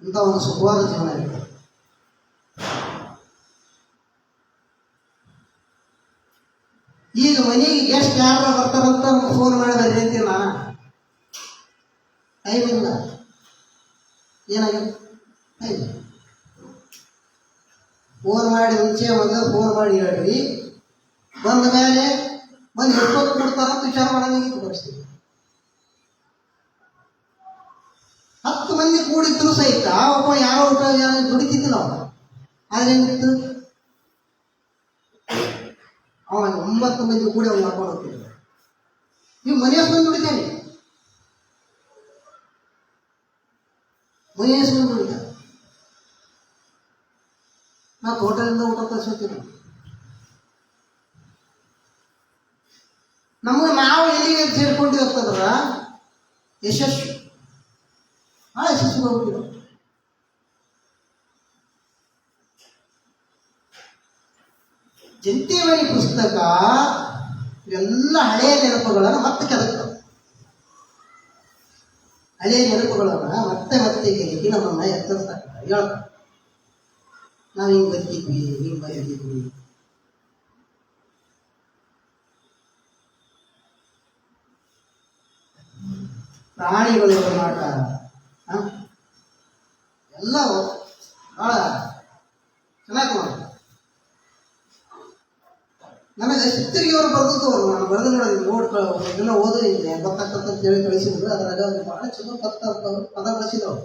ಇಂಥ ಒಂದು ಸುಖವಾದ ಜೀವನ ಇತ್ತು. ಈಗ ಮನೆಗೆ ಗೆಸ್ಟ್ ಯಾರು ಬರ್ತಾರಂತ ಫೋನ್ ಮಾಡಿ ಬರ್ರಿ ಅಂತೀವಿ. ನಾನು ಟೈಮ್ ಇಲ್ಲ, ಏನಾಗಿದೆ ಟೈಮ್. ಫೋನ್ ಮಾಡಿ ಮುಂಚೆ ಮೊದಲು ಫೋನ್ ಮಾಡಿ ಹೇಳ್ರಿ, ಬಂದ ಮೇಲೆ ಬಂದು ಎಷ್ಟೊತ್ತು ಕೊಡ್ತಾರಂತ ವಿಚಾರ ಮಾಡೋಂಗಿತ್ತು ಪರಿಸ್ಥಿತಿ. 10 ಮಂದಿ ಕೂಡಿದ್ರು ಸಹಿತ ಒಬ್ಬ ಯಾರೋ ಊಟ ದುಡಿತಿದ್ದಿಲ್ಲ ಅವನು. ಆದ್ರೆ ಏನಿತ್ತು, ಅವ 9 ಮಂದಿ ಕೂಡಿ ಅವ್ನು ಮಾಡ್ಕೊಂಡು ಹೋಗ್ತಿದ್ದ. ನೀವು ಮನೆ ಹಸ್ಕೊಂಡು ದುಡಿತೇನೆ, ಮನೆ ಹಸ್ಕೊಂಡು ದುಡಿತ. ನಾವು ಹೋಟೆಲಿಂದ ಊಟ ತರಿಸ್ತೀವಿ. ನಮಗೆ ನಾವು ಎಲ್ಲಿಗೆ ಸೇರ್ಕೊಂಡಿರ್ತದ್ರ ಯಶಸ್ವಿ, ಆ ಯಶಸ್ವಿ ಹೋಗ್ಬಿಟ್ಟು ಜಂತಿಮಣಿ ಪುಸ್ತಕ ಇವೆಲ್ಲ ಹಳೆಯ ನೆನಪುಗಳನ್ನು ಮತ್ತೆ ಕೆದಕ್ತವೆ. ಹಳೆಯ ನೆನಪುಗಳನ್ನು ಮತ್ತೆ ಮತ್ತೆ ಕೆದಕಿ ನಮ್ಮನ್ನ ಎತ್ತರಿಸ್ತಾರೆ, ಹೇಳ್ತಾರೆ ನಾವು ಹಿಂಗೆ ಬದುಕಿದ್ವಿ, ಹಿಂಗೆ ಬದುಕಿದ್ವಿ. ಪ್ರಾಣಿಗಳು ಮಾಟ ಎಲ್ಲ ಭಾಳ ಚೆನ್ನಾಗಿ ಮಾಡಿ. ನನಗೆ ಚಿತ್ರರಿಗೆ ಅವರು ಬರೆದದ್ದು ನಾನು ಬರೆದು ನೋಡಿ ಇದನ್ನ ಓದಿ ಗೊತ್ತಾಗ್ತಂತ ಹೇಳಿ ಕಳಿಸಿದ್ರು. ಅದ್ರಾಗ ಭಾಳ ಚಲೋ ಪದ ಬಳಸಿದವರು.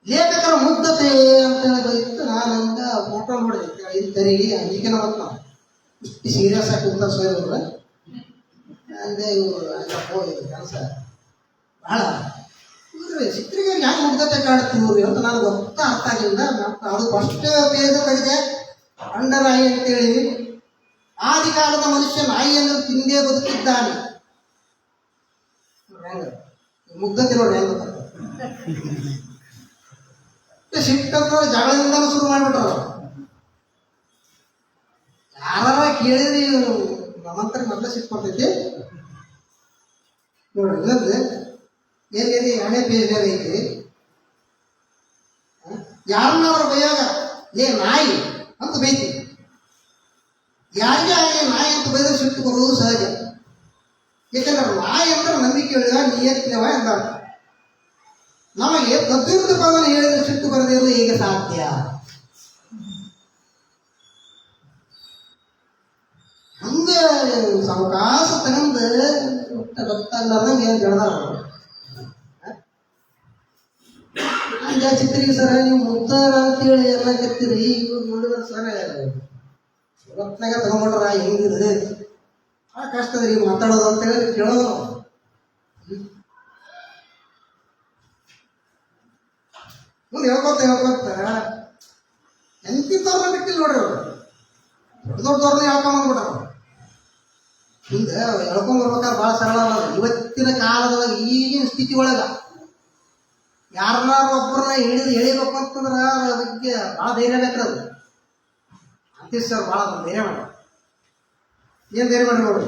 ಲೇಖಕರ ಮುಗ್ಧತೆ ಅಂತ ಹೇಳಿ ಬರೀತು. ನಾನಂತ ಫೋಟೋ ನೋಡಿದೆ ಇದು ತೆರಿಗೆ ಅಂಜಿಕೆನ ಬಂತು. ನಾವು ಇಷ್ಟು ಸೀರಿಯಸ್ ಆಗಿ ಕುಂತ ಸೋಯ್ರ ಅಂದರೆ ಇವರು ಕೆಲಸ ಭಾಳ ಚಿತ್ರಿಗೆ ಯಾಕೆ ಮುಗ್ಧತೆ ಕಾಡ್ತೀವ್ರಿ ಅಂತ ನನಗೆ ಗೊತ್ತಾ ಅರ್ಥ ಆಗಿಲ್ಲ. ಅದು ಫಸ್ಟ್ ಪೇಜ್ ತೆಗೆದೆ, ಅಂಡರ್ ಐ ಅಂತೇಳಿ ಆದಿಕಾಲದ ಮನುಷ್ಯ ನಾಯಿಯನ್ನು ತಿಂದೇ ಬದುಕಿದ್ದಾನೆ. ಮುಗ್ಧತೆ ನೋಡಿ ಹೆಂಗ ಸಿಟ್ಟಂತ ಜಗಳದಿಂದಲೂ ಶುರು ಮಾಡಿಬಿಟ್ರು. ಯಾರ ಕೇಳಿದ್ರಿ ನಮ್ಮಂತರ ಮೊದಲ ಸಿಟ್ಟು ಬರ್ತೈತಿ ನೋಡ್ರಿ. ಇನ್ನೊಂದು ಎಲ್ಲಿ 2ನೇ ಪೇಜ್ನಾಗ ಐತಿ, ಯಾರನ್ನ ಅವ್ರ ಬೈಯಾಗ ಲೇ ನಾಯಿ ಅಂತ ಬೈತಿ. ಯಾರಿಗೆ ಆಗಲಿ ನಾಯಿ ಅಂತ ಬೈದ್ರೆ ಸಿಟ್ಟು ಬರುವುದು ಸಹಜ. ಯಾಕಂದ್ರೆ ನಾಯಿ ಅಂದ್ರೆ ನಂಬಿಕೆ ಹೇಳಿದ ನಿಯತ್ನವ ಎಂದ. ನಮಗೆ ತದ್ವಿರುದ್ಧ ಪದವನ್ನು ಹೇಳಿದ್ರೆ ಸಿಟ್ಟು ಬರದಿರಲು ಈಗ ಸಾಧ್ಯ. ಹಂಗೆ ಸಾವಕಾಶ ತಗೊಂಡು ಗೊತ್ತಾಗ್ಲಾರ್ದಂಗೆ ಏನು ಹೇಳ್ದಾರ ಹಂಗ ಚಿತ್ರಿಗೆ ಸರ ನೀವು ಮುದ್ದಾರ ಅಂತೇಳಿ ಎಲ್ಲ ಕತ್ತೀರಿ. ಇವ್ರು ನೋಡಿದ್ರೆ ಸರ ಇವತ್ನಾಗ ತಗೊಂಡ್ರ ಹೆಂಗಿದೆ ಭಾಳ ಕಷ್ಟ ಅದ್ರಿ ಮಾತಾಡೋದು ಅಂತ ಹೇಳಿ ಕೇಳೋದು. ಮುಂದೆ ಹೇಳ್ಕೊತ ಎಂತಿದ್ದವ್ರನ್ನ ಬಿಟ್ಟಿಲ್ಲ ನೋಡ್ರಿ. ಅವರು ದೊಡ್ಡ ದೊಡ್ಡವ್ರನ್ನ ಹೇಳ್ಕೊಂಬಂದ್ಬಿಟ್ರ. ಹಿಂಗೆ ಹೇಳ್ಕೊಂಬರ್ಬೇಕಾದ್ರೆ ಭಾಳ ಸರಳ ಅಲ್ಲ. ಇವತ್ತಿನ ಕಾಲದೊಳಗೆ ಈಗಿನ ಸ್ಥಿತಿ ಒಳಗೆ ಯಾರನ್ನಾರು ಒಬ್ಬರನ್ನ ಎಳಿಬೇಕು ಅಂತಂದ್ರೆ ಅದಕ್ಕೆ ಭಾಳ ಧೈರ್ಯ ಬೇಕದು. ಅಂತೀವಿ ಸರ್, ಭಾಳ ಧೈರ್ಯ ಮಾಡಿ. ಏನು ಧೈರ್ಯ ಮಾಡಿ ನೋಡ್ರಿ.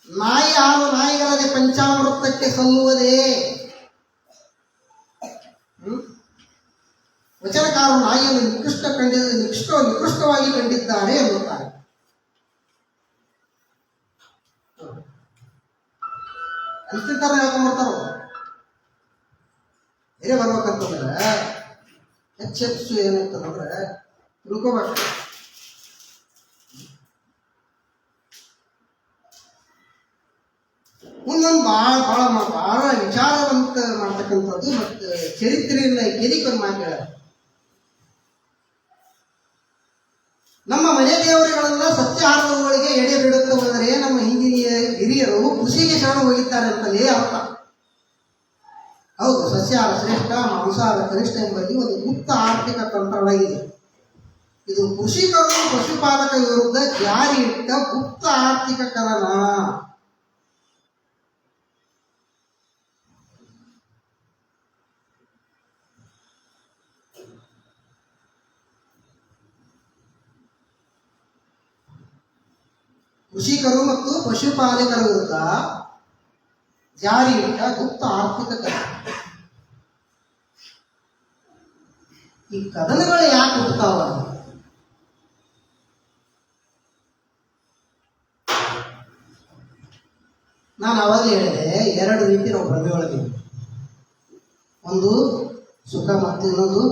ನಾಯಿ ಹಾಲು ನಾಯಿಗಳದೇ ಪಂಚಾಮೃತಕ್ಕೆ ಸಲ್ಲುವುದೇ. ವಚನಕಾರರು ನಾಯಿಯನ್ನು ನಿಕೃಷ್ಟವಾಗಿ ಕಂಡಿದ್ದಾರೆ ಎನ್ನುತ್ತಾರೆ. ಅಂತಿಂತಾರ ಹೇಳ್ಕೊಂಡ್ಬರ್ತಾರ. ಬೇರೆ ಬರ್ಬೇಕಂತಂದ್ರೆ ಹೆಚ್ಚು ಏನಾಗ್ತದಂದ್ರೆ ತಿಳ್ಕೋಬೇಕು. ಒಂದೊಂದು ಭಾಳ ವಿಚಾರವಂತ ಮಾಡ್ತಕ್ಕಂಥದ್ದು ಮತ್ತು ಚರಿತ್ರೆಯನ್ನ ಕೆದಿಕೊಂಡು ಮಾತಾಡ. ನಮ್ಮ ಮನೆ ದೇವರುಗಳೆಲ್ಲ ಸಸ್ಯಾಹಾರಗಳಿಗೆ ಎಡೆ ಬಿಡುತ್ತೆ ಬಂದರೆ ನಮ್ಮ ಹಿಂದಿನ ಹಿರಿಯರು ಕೃಷಿಗೆ ಶರಣ ಹೋಗಿದ್ದಾರೆ ಅಂತಲೇ ಅರ್ಥ. ಹೌದು, ಸಸ್ಯಾಹಾರ ಶ್ರೇಷ್ಠ, ಮಾಂಸಾಹಾರ ಕನಿಷ್ಠ ಎಂಬಲ್ಲಿ ಒಂದು ಗುಪ್ತ ಆರ್ಥಿಕ ತಂತ್ರವಾಗಿದೆ. ಇದು ಕೃಷಿಕರು ಪಶುಪಾಲಕ ವಿರುದ್ಧ ಜಾರಿ ಇಟ್ಟ ಗುಪ್ತ ಆರ್ಥಿಕ ಕದನ. ಕೃಷಿಕರು ಮತ್ತು ಪಶುಪಾಲಕರ ವಿರುದ್ಧ ಜಾರಿ ಇಟ್ಟ ಗುಪ್ತ ಆರ್ಥಿಕ ಕದನ. ಈ ಕದನಗಳು ಯಾಕೆ ಹುಟ್ಟುತ್ತಾವ? ನಾನು ಅವಾಗ ಹೇಳಿದೆ, ಎರಡು ರೀತಿ ನಾವು ಭ್ರಮೆ ಒಳಗಿದ್ದೀವಿ. ಒಂದು ಸುಖ ಮತ್ತು ಇನ್ನೊಂದು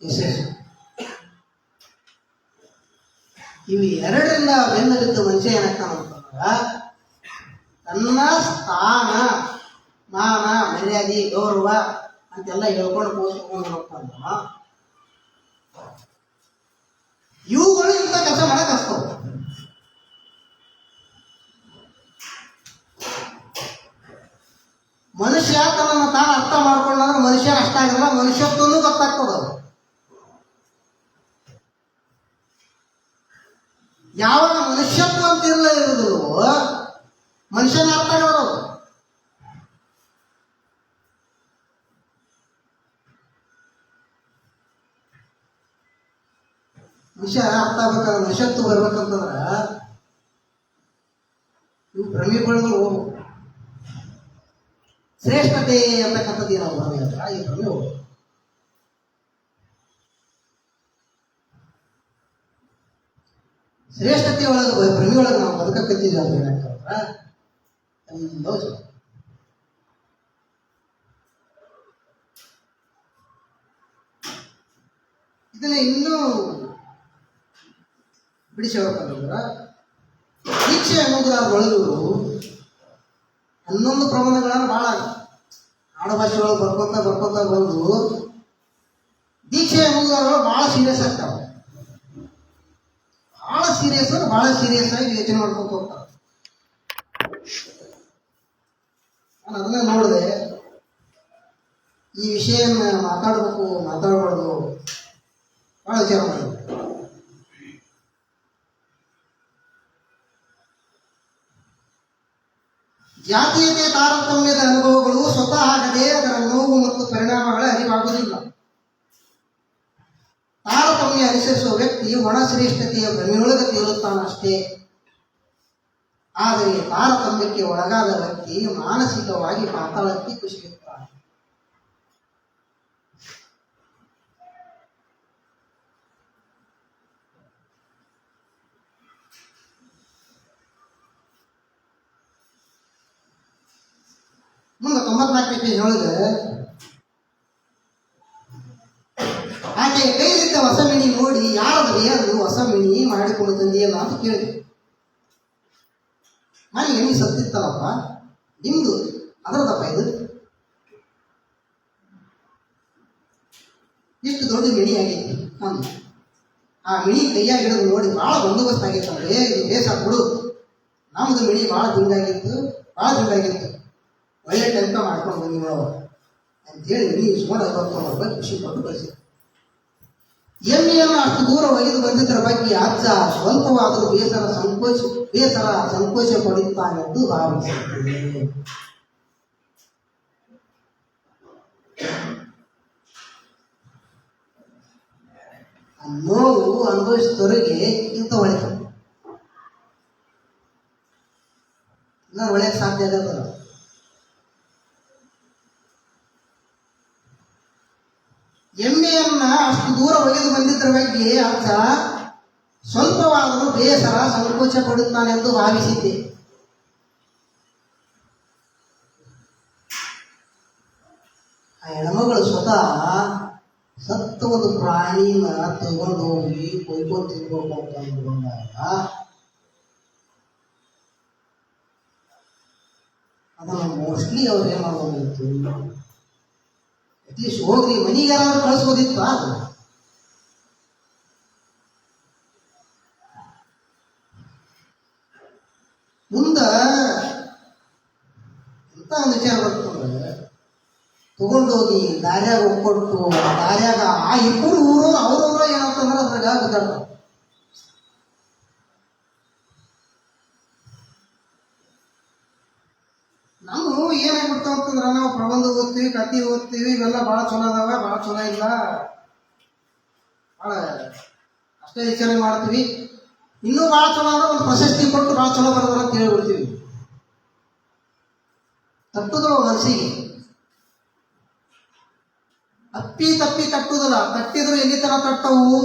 ಯಶಸ್ಸು. ಇವು ಎರಡರಿಂದ ಬೆನ್ನಲ್ಲಿದ್ದ ಮನುಷ್ಯ ಏನಾಗ್ತಾನಂತಂದ್ರ ತನ್ನ ಸ್ಥಾನ, ಮಾನ, ಮರ್ಯಾದೆ, ಗೌರವ ಅಂತೆಲ್ಲ ಹೇಳ್ಕೊಂಡು ಪೋಸ್ಕೊಂಡು ಹೋಗ್ತಾನ. ಇವುಗಳು ಇಂಥ ಕೆಲಸ ಮಾಡಕ್ ಹಚ್ತಾವ. ಮನುಷ್ಯ ತನ್ನನ್ನು ತಾನು ಅರ್ಥ ಮಾಡ್ಕೊಂಡ್ರೆ ಮನುಷ್ಯ ಅಷ್ಟ ಆಗಿದ್ರೆ ಮನುಷ್ಯತ್ವನೂ ಗೊತ್ತಾಗ್ತದ. ಯಾವಾಗ ಮನುಷ್ಯತ್ವ ಅಂತ ಇರೋದು ಮನುಷ್ಯನ ಅರ್ಥ ಆಗೋರು. ಮನುಷ್ಯ ಅರ್ಥ ಆಗ್ಬೇಕಾದ್ರೆ ಮನುಷ್ಯತ್ವ ಬರ್ಬೇಕಂತಂದ್ರ ಇವು ಭ್ರಮೆಗಳು ಶ್ರೇಷ್ಠತೆ ಅಂತಕ್ಕಂಥದ್ದು ನಾವು ಭ್ರಮೆ ಅಲ್ಲ, ಈ ಭ್ರಮೆ ಹೋಗು. ಶ್ರೇಷ್ಠತೆ ಒಳಗೆ ಭ್ರಮೆ ಒಳಗೆ ನಾವು ಬದುಕಕ್ಕಿದ್ದೀವಿ ಅಂತ ಏನಾಗ್ತಂದ್ರ ಎಲ್ಲೋ ಇದನ್ನ ಇನ್ನೂ ಬಿಡಿಸಿ ಹೇಳ್ಬೇಕಂದ್ರ ದೀಕ್ಷೆ ಅನ್ನೋದ್ರೊಳಗೂ 11 ಪ್ರಬಂಧಗಳನ್ನು ಭಾಳ ಆಡುಭಾಷೆ ಒಳಗೆ ಬರ್ಕೊಂತ ಬಂದು ದೀಕ್ಷೆ ಅನ್ನೋದ್ರೊಳಗೆ ಭಾಳ ಸೀರಿಯಸ್ ಆಗ್ತಾವೆ. ಭಾಳ ಸೀರಿಯಸ್ ಆಗಿ ಯೋಚನೆ ಮಾಡ್ಕೊಂತ ಹೋಗ್ತಾರೆ. ನಾನು ಅದನ್ನ ನೋಡಿದೆ, ಈ ವಿಷಯನ ಮಾತಾಡಬಾರ್ದು ಭಾಳ ವಿಚಾರ ಮಾಡಿದೆ. ಜಾತೀಯತೆ ತಾರತಮ್ಯದ ಅನುಭವಗಳು ಸ್ವತಃ ಆಗದೆ ಅದರ ನೋವು ಮತ್ತು ಪರಿಣಾಮಗಳ ಅರಿವಾಗುವುದಿಲ್ಲ. ತಾರತಮ್ಯ ಅನುಸರಿಸುವ ವ್ಯಕ್ತಿ ಒಣ ಶ್ರೇಷ್ಠತೆಯ ಭ್ರಮೆಯೊಳಗೆ ತೇಲುತ್ತಾನಷ್ಟೇ. ಆದರೆ ತಾರತಮ್ಯಕ್ಕೆ ಒಳಗಾದ ವ್ಯಕ್ತಿ ಮಾನಸಿಕವಾಗಿ ಪಾತಾಳಕ್ಕೆ ಕುಸಿಯುತ್ತಾನೆ. ಮುಂದೆ 94ನೇ ಪೇಜ್ ಒಳಗೆ ಆಕೆ ಕೈಲಿದ್ದ ಹೊಸ ಮಿಣಿ ನೋಡಿ ಯಾರದು ಯಾರು ಹೊಸ ಮಿಣಿ ಮಾಡಿಕೊಂಡು ತಂದೆಯಲ್ಲ ಅಂತ ಕೇಳಿದೆ. ನನಗೆ ಎಣ್ಣೆ ಸತ್ತಿತ್ತಲ್ಲಪ್ಪ, ನಿಮ್ದು ಅದರದಪ್ಪ ಇದು, ಇಷ್ಟು ದೊಡ್ಡ ಮಿಣಿ ಆಗೈತಿ ಅಂದು. ಆ ಮಿಣಿ ಕೈಯಾಗ ಹಿಡಿದು ನೋಡಿ ಭಾಳ ಬಂದೋಬಸ್ತ್ ಆಗೈತಂದ್ರೆ ಇದು ಬೇಸ ಬಿಡು, ನಮ್ದು ಮಿಣಿ ಭಾಳ ದಿಂಗಾಗಿತ್ತು ಒಳ್ಳೆ ಟೆಂಪ ಮಾಡ್ಕೊಂಡು ಬಂದಿ ನೋಡವ ಅಂತೇಳಿ ಮಿಣಿ ಸುಮಾರು 50 ರೂಪಾಯಿ ಖುಷಿ ಪಟ್ಟು ಕಳಿಸಿದ್ರು. ಎಮ್ಮೆಯನ್ನು ಅಷ್ಟು ದೂರ ಒಗೆದು ಬಂದಿದ್ದರ ಬಗ್ಗೆ ಅಜ್ಜ ಸ್ವಲ್ಪವಾದರೂ ಬೇಸರ ಸಂಕೋಚ ಪಡುತ್ತಾನೆಂದು ಭಾವಿಸುತ್ತೇನೆ. ನೋವು ಅನುಭವಿಸಿದವರಿಗೆ ಇಂಥ ಒಳ್ಳೆಯ ನಾನು ಒಳ್ಳೆಯ ಸಾಧ್ಯ ಆಗಲ್ಲ. ಎಮ್ಮೆಯನ್ನ ಅಷ್ಟು ದೂರ ಒಗೆದು ಬಂದಿದ್ದರ ಬಗ್ಗೆ ಅರ್ಥ ಸ್ವಲ್ಪವಾದರೂ ಬೇಸರ ಸಂಕೋಚ ಪಡುತ್ತಾನೆಂದು ಭಾವಿಸಿದ್ದೆ. ಆ ಹೆಣ್ಮಗಳು ಸ್ವತಃ ಸತ್ತ ಒಂದು ಪ್ರಾಣಿನ ತಗೊಂಡು ಹೋಗಿ ಕೊಯ್ಕೊಂಡು ತಿನ್ಬೇಕು ಅಂತ ಅಂದ್ಕೊಂಡಾಗ ಅದನ್ನು ಮೋಸ್ಟ್ಲಿ ಅವ್ರು ಏನು ಮಾಡ್ಬೋದಿತ್ತು, ಅಟ್ಲೀಸ್ಟ್ ಹೋಗ್ರಿ ಮನೆಗಾರಾದ್ರೂ ಕಳಿಸ್ಬೋದಿತ್ತು. ಅದು ಮುಂದೆ ಎಂಥ ಒಂದು ವಿಚಾರ ಬರ್ತಂದ್ರೆ ತಗೊಂಡೋಗಿ ದಾರ್ಯಾಗ ಒಕ್ಕೊಟ್ಟು ದಾರ್ಯಾಗ ಆ ಇಬ್ಬರು ಊರು ಅವ್ರವ್ರ ಏನಂತಂದ್ರೆ ಅದ್ರಾಗ ಬಿದ್ದಾಡ್ತಾರೆ. ನಾವು ಏನಾಗ್ಬಿಡ್ತಾವ ಅಂತಂದ್ರೆ ನಾವು ಪ್ರಬಂಧ ಓದ್ತೀವಿ, ಕಥೆ ಓದ್ತೀವಿ, ಇವೆಲ್ಲ ಭಾಳ ಚಲೋ ಅದಾವ, ಭಾಳ ಚಲೋ ಇಲ್ಲ, ಭಾಳ ಅಷ್ಟೇ ವಿಚಾರ ಮಾಡ್ತೀವಿ. ಇನ್ನೂ ಭಾಳ ಚಲೋ ಅಂದ್ರೆ ಒಂದು ಪ್ರಶಸ್ತಿ ಕೊಟ್ಟು ಭಾಳ ಚಲೋ ಬರೋದ್ರ ಅಂತ ಹೇಳ್ಬಿಡ್ತೀವಿ. ತಟ್ಟುದಲ್ಲ ಮನಸ್ಸಿಗೆ, ಅಪ್ಪಿ ತಪ್ಪಿ ತಟ್ಟುದಲ್ಲ. ತಟ್ಟಿದ್ರು ಎಲ್ಲಿ ತರ ತಟ್ಟವು?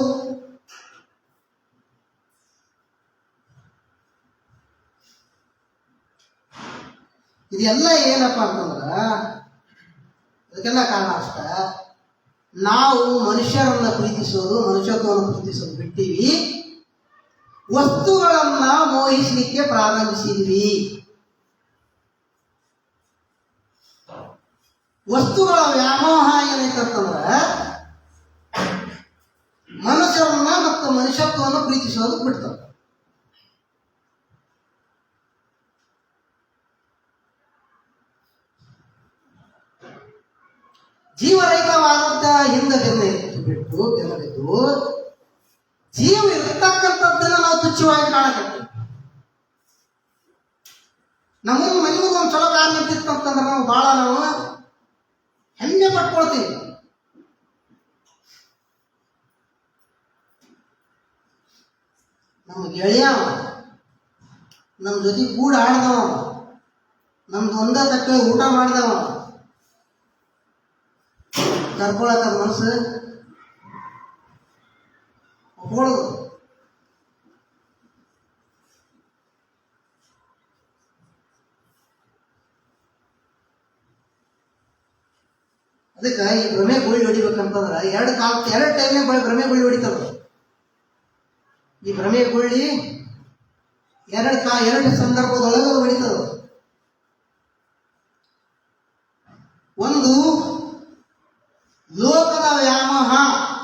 ಇದೆಲ್ಲ ಏನಪ್ಪ ಅಂತಂದ್ರ ಇದಕ್ಕೆಲ್ಲ ಕಾರಣ ಅಷ್ಟ. ನಾವು ಮನುಷ್ಯರನ್ನ ಪ್ರೀತಿಸೋದು, ಮನುಷ್ಯತ್ವವನ್ನು ಪ್ರೀತಿಸೋದು ಬಿಟ್ಟಿವಿ, ವಸ್ತುಗಳನ್ನ ಮೋಹಿಸಲಿಕ್ಕೆ ಪ್ರಾರಂಭಿಸಿದ್ವಿ. ವಸ್ತುಗಳ ವ್ಯಾಮೋಹ ಏನೈತಂತಂದ್ರ ಮನುಷ್ಯರನ್ನ ಮತ್ತು ಮನುಷ್ಯತ್ವವನ್ನು ಪ್ರೀತಿಸೋದು ಬಿಡ್ತವೆ. ಜೀವರಹಿತವಾದಂತ ಹಿಂದೆಲ್ಲ ಬಿಟ್ಟು ಬೆಳೆದು ಜೀವ ಇರ್ತಕ್ಕಂಥದ್ದನ್ನ ನಾವು ತುಚ್ಛವಾಗಿ ಕಾಣಕತ್ತೀವಿ. ನಮ್ಮ ಮನೆಗೂ ಒಂದು ಚಲೋ ಕಾರ್ ನಿಂತಿತ್ತಂತಂದ್ರೆ ನಾವು ಬಹಳ ಹೆಮ್ಮೆ ಪಟ್ಕೊಳ್ತೀವಿ. ನಮ್ಮ ಗೆಳೆಯ ನಮ್ಮ ಜೊತೆ ಕೂಡ ಆಡ್ದವ, ನಮ್ದು ಒಂದ ತಕ್ಕ ಊಟ ಮಾಡಿದವ, ಕರ್ಕೊಳಕ ಮನಸ್ಸು ಒಪ್ಕೊಳ್ಳೋದು. ಅದಕ್ಕೆ ಈ ಭ್ರಮೆ ಗುಳ್ಳಿ ಹೊಡಿಬೇಕಂತಂದ್ರೆ ಎರಡು ಟೈಮ್ನಾಗ ಭ್ರಮೆ ಗುಳ್ಳಿ ಹೊಡಿತದ. ಈ ಭ್ರಮೆ ಗುಳ್ಳಿ ಎರಡು ಸಂದರ್ಭದೊಳಗೆ ಹೊಡಿತದ. ಒಂದು ಲೋಕದ ವ್ಯಾಮೋಹ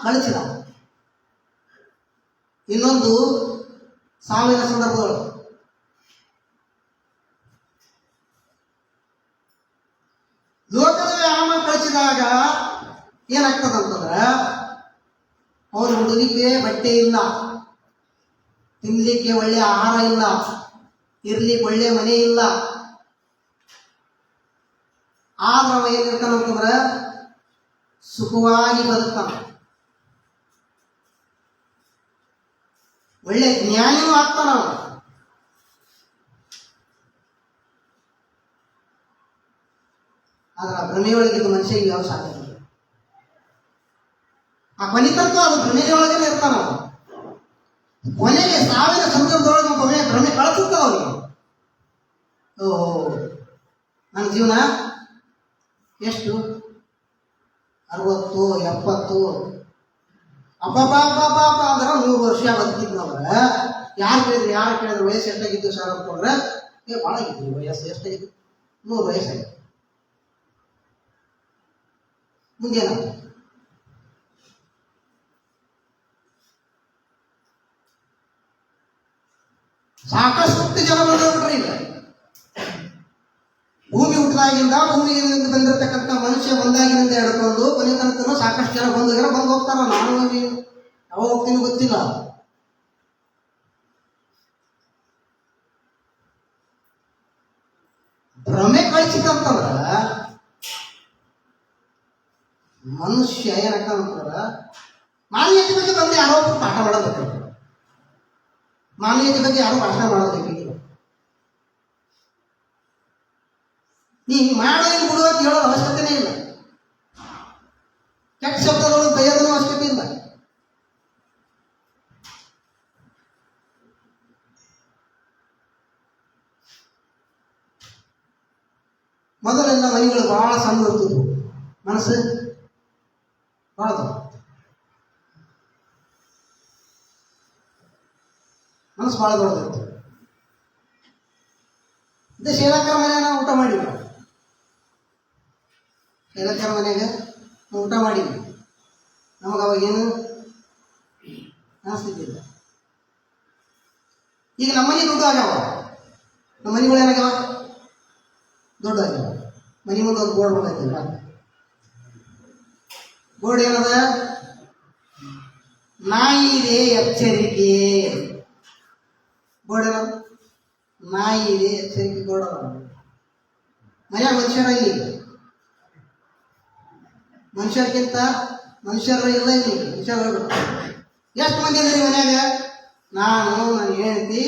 ಕಳಿಸಿದ, ಇನ್ನೊಂದು ಸಾವಿನ ಸಂದರ್ಭದೊಳಗೆ. ಲೋಕದ ವ್ಯಾಮೋಹ ಕಳಿಸಿದಾಗ ಏನಾಗ್ತದಂತಂದ್ರ ಅವ್ರ ಹುಡುಗಿಗೆ ಬಟ್ಟೆ ಇಲ್ಲ, ತಿನ್ಲಿಕ್ಕೆ ಒಳ್ಳೆ ಆಹಾರ ಇಲ್ಲ, ಇರ್ಲಿಕ್ಕೆ ಒಳ್ಳೆ ಮನೆ ಇಲ್ಲ. ಆದ್ರೆ ಅವ ಏನಿರ್ತಾನಂತಂದ್ರ ಸುಖವಾಗಿ ಬದುಕ್ತಾನ, ಒಳ್ಳೆ ಜ್ಞಾನಿನೂ ಆಗ್ತಾನ. ಆದ್ರೆ ಆ ಭ್ರಮೆಯೊಳಗಿದ್ದು ಮನುಷ್ಯಗೆ ಯಾವ ಸಾಧ್ಯ ಇಲ್ಲ. ಆ ಕೊನಿತತ್ವ ಅದು ಭ್ರಮೆಯೊಳಗೇನೆ ಇರ್ತಾನ. ಕೊನೆಗೆ ಸಾವಿರ ಸಂದರ್ಭದೊಳಗೆ ಭ್ರಮೆ ಕಳಿಸುತ್ತ ಅವನಿಗೆ. ಓಹೋ, ನನ್ನ ಜೀವನ ಎಷ್ಟು 60 70 ಅಬ್ಬಬ್ಬಬ್ಬ ಅಂದ್ರೆ 100 ವರ್ಷ ಬದುಕಿದ್ನವ್ರ. ಯಾರು ಕೇಳಿದ್ರೆ ವಯಸ್ಸು ಎಷ್ಟಾಗಿದ್ದು ಸರ್ ಅಂತಂದ್ರೆ ಭಾಳ ಆಗಿದ್ವಿ. ವಯಸ್ಸು ಎಷ್ಟಾಗಿದ್ದು? 100 ವಯಸ್ಸಾಗಿತ್ತು. ಮುಂದೇನ ಸಾಕಷ್ಟು ಜನ ಬಂದವ್ರಿ. ಈಗ ಭೂಮಿ ಹುಟ್ಟಿದಾಗಿಂದ ಭೂಮಿಯಿಂದ ಬಂದಿರತಕ್ಕಂಥ ಮನುಷ್ಯ ಬಂದಾಗಿನಿಂದ ಹಿಡ್ಕೊಂಡು ಕೊನೆ ತನಕ ಸಾಕಷ್ಟು ಜನ ಬಂದು ಹೋಗ್ತಾರ. ನಾನು ಯಾವಾಗ ಹೋಗ್ತೀನಿ ಗೊತ್ತಿಲ್ಲ. ಭ್ರಮೆ ಕಳಿಸಿದಂತಂದ್ರ ಮನುಷ್ಯ ಏನಕ್ಕಂದ್ರ ಮಾನವೀಯತೆ ಬಗ್ಗೆ ಬಂದು ಯಾರೋ ಪಾಠ ಮಾಡೋದಕ್ಕೆ, ಮಾನವೀಯತೆ ಬಗ್ಗೆ ಯಾರು ಭಾಷಣ ಮಾಡೋದಕ್ಕಿಲ್ಲ. ನೀ ಮಾಡೋದನ್ನು ಬಿಡುವ ಅಂತ ಹೇಳೋದು ಅವಶ್ಯಕತೆನೇ ಇಲ್ಲ. ಕೆಟ್ಟ ಶಬ್ದಗಳು ಬೈಯೋದನ್ನು ಅವಶ್ಯಕತೆ ಇಲ್ಲ. ಮೊದಲೆಲ್ಲ ಮನೆಗಳು ಬಹಳ ಸಣ್ಣ ಇರ್ತಿದ್ವು, ಮನಸ್ಸು ಬಹಳ ಮನಸ್ಸು ಬಹಳ ದೊಡ್ಡದಿತ್ತು. ಇದೇ ಶೇಲಕ್ಕರ ಮನೆಯಾಗ ಊಟ ಮಾಡಿದ್ವಿ. ಶೇಲಕ್ಕರ ಮನೆಯಾಗ ಊಟ ಮಾಡಿದ್ವಿ. ನಮಗೆ ಅವಾಗೇನು ಅನಿಸ್ತಿದ್ದಿಲ್ಲ. ಈಗ ನಮ್ಮನೆ ದುಡ್ಡು ಆಗ್ಯಾವ, ನಮ್ಮ ಮನೆಗಳು ಏನಾಗ್ಯಾವ ದೊಡ್ಡ ಆಗ್ಯಾವ. ಮನೆ ಮುಂದೆ ಒಂದು ಬೋರ್ಡ್ ಬಂದೈತಿಲ್ಲ, ಬೋರ್ಡ್ ಏನದ? ನಾಯಿ ಇದೆ ಎಚ್ಚರಿಕೆ. ಬೋರ್ಡ್ ಏನದ? ನಾಯಿ ಇದೆ ಎಚ್ಚರಿಕೆ ಬೋರ್ಡ್ ಅದ. ಮನ್ಯಾಗ ಮನುಷ್ಯರ ಇಲ್ಲಿ, ಮನುಷ್ಯರ್ಕಿಂತ ಮನುಷ್ಯರ ಇಲ್ಲ ಇಲ್ಲಿ, ಮನುಷ್ಯರು ಎಷ್ಟು ಮಂದಿ ಇದ್ರಿ ಮನ್ಯಾಗ? ನಾನು, ನನ್ನ ಹೆಂಡತಿ,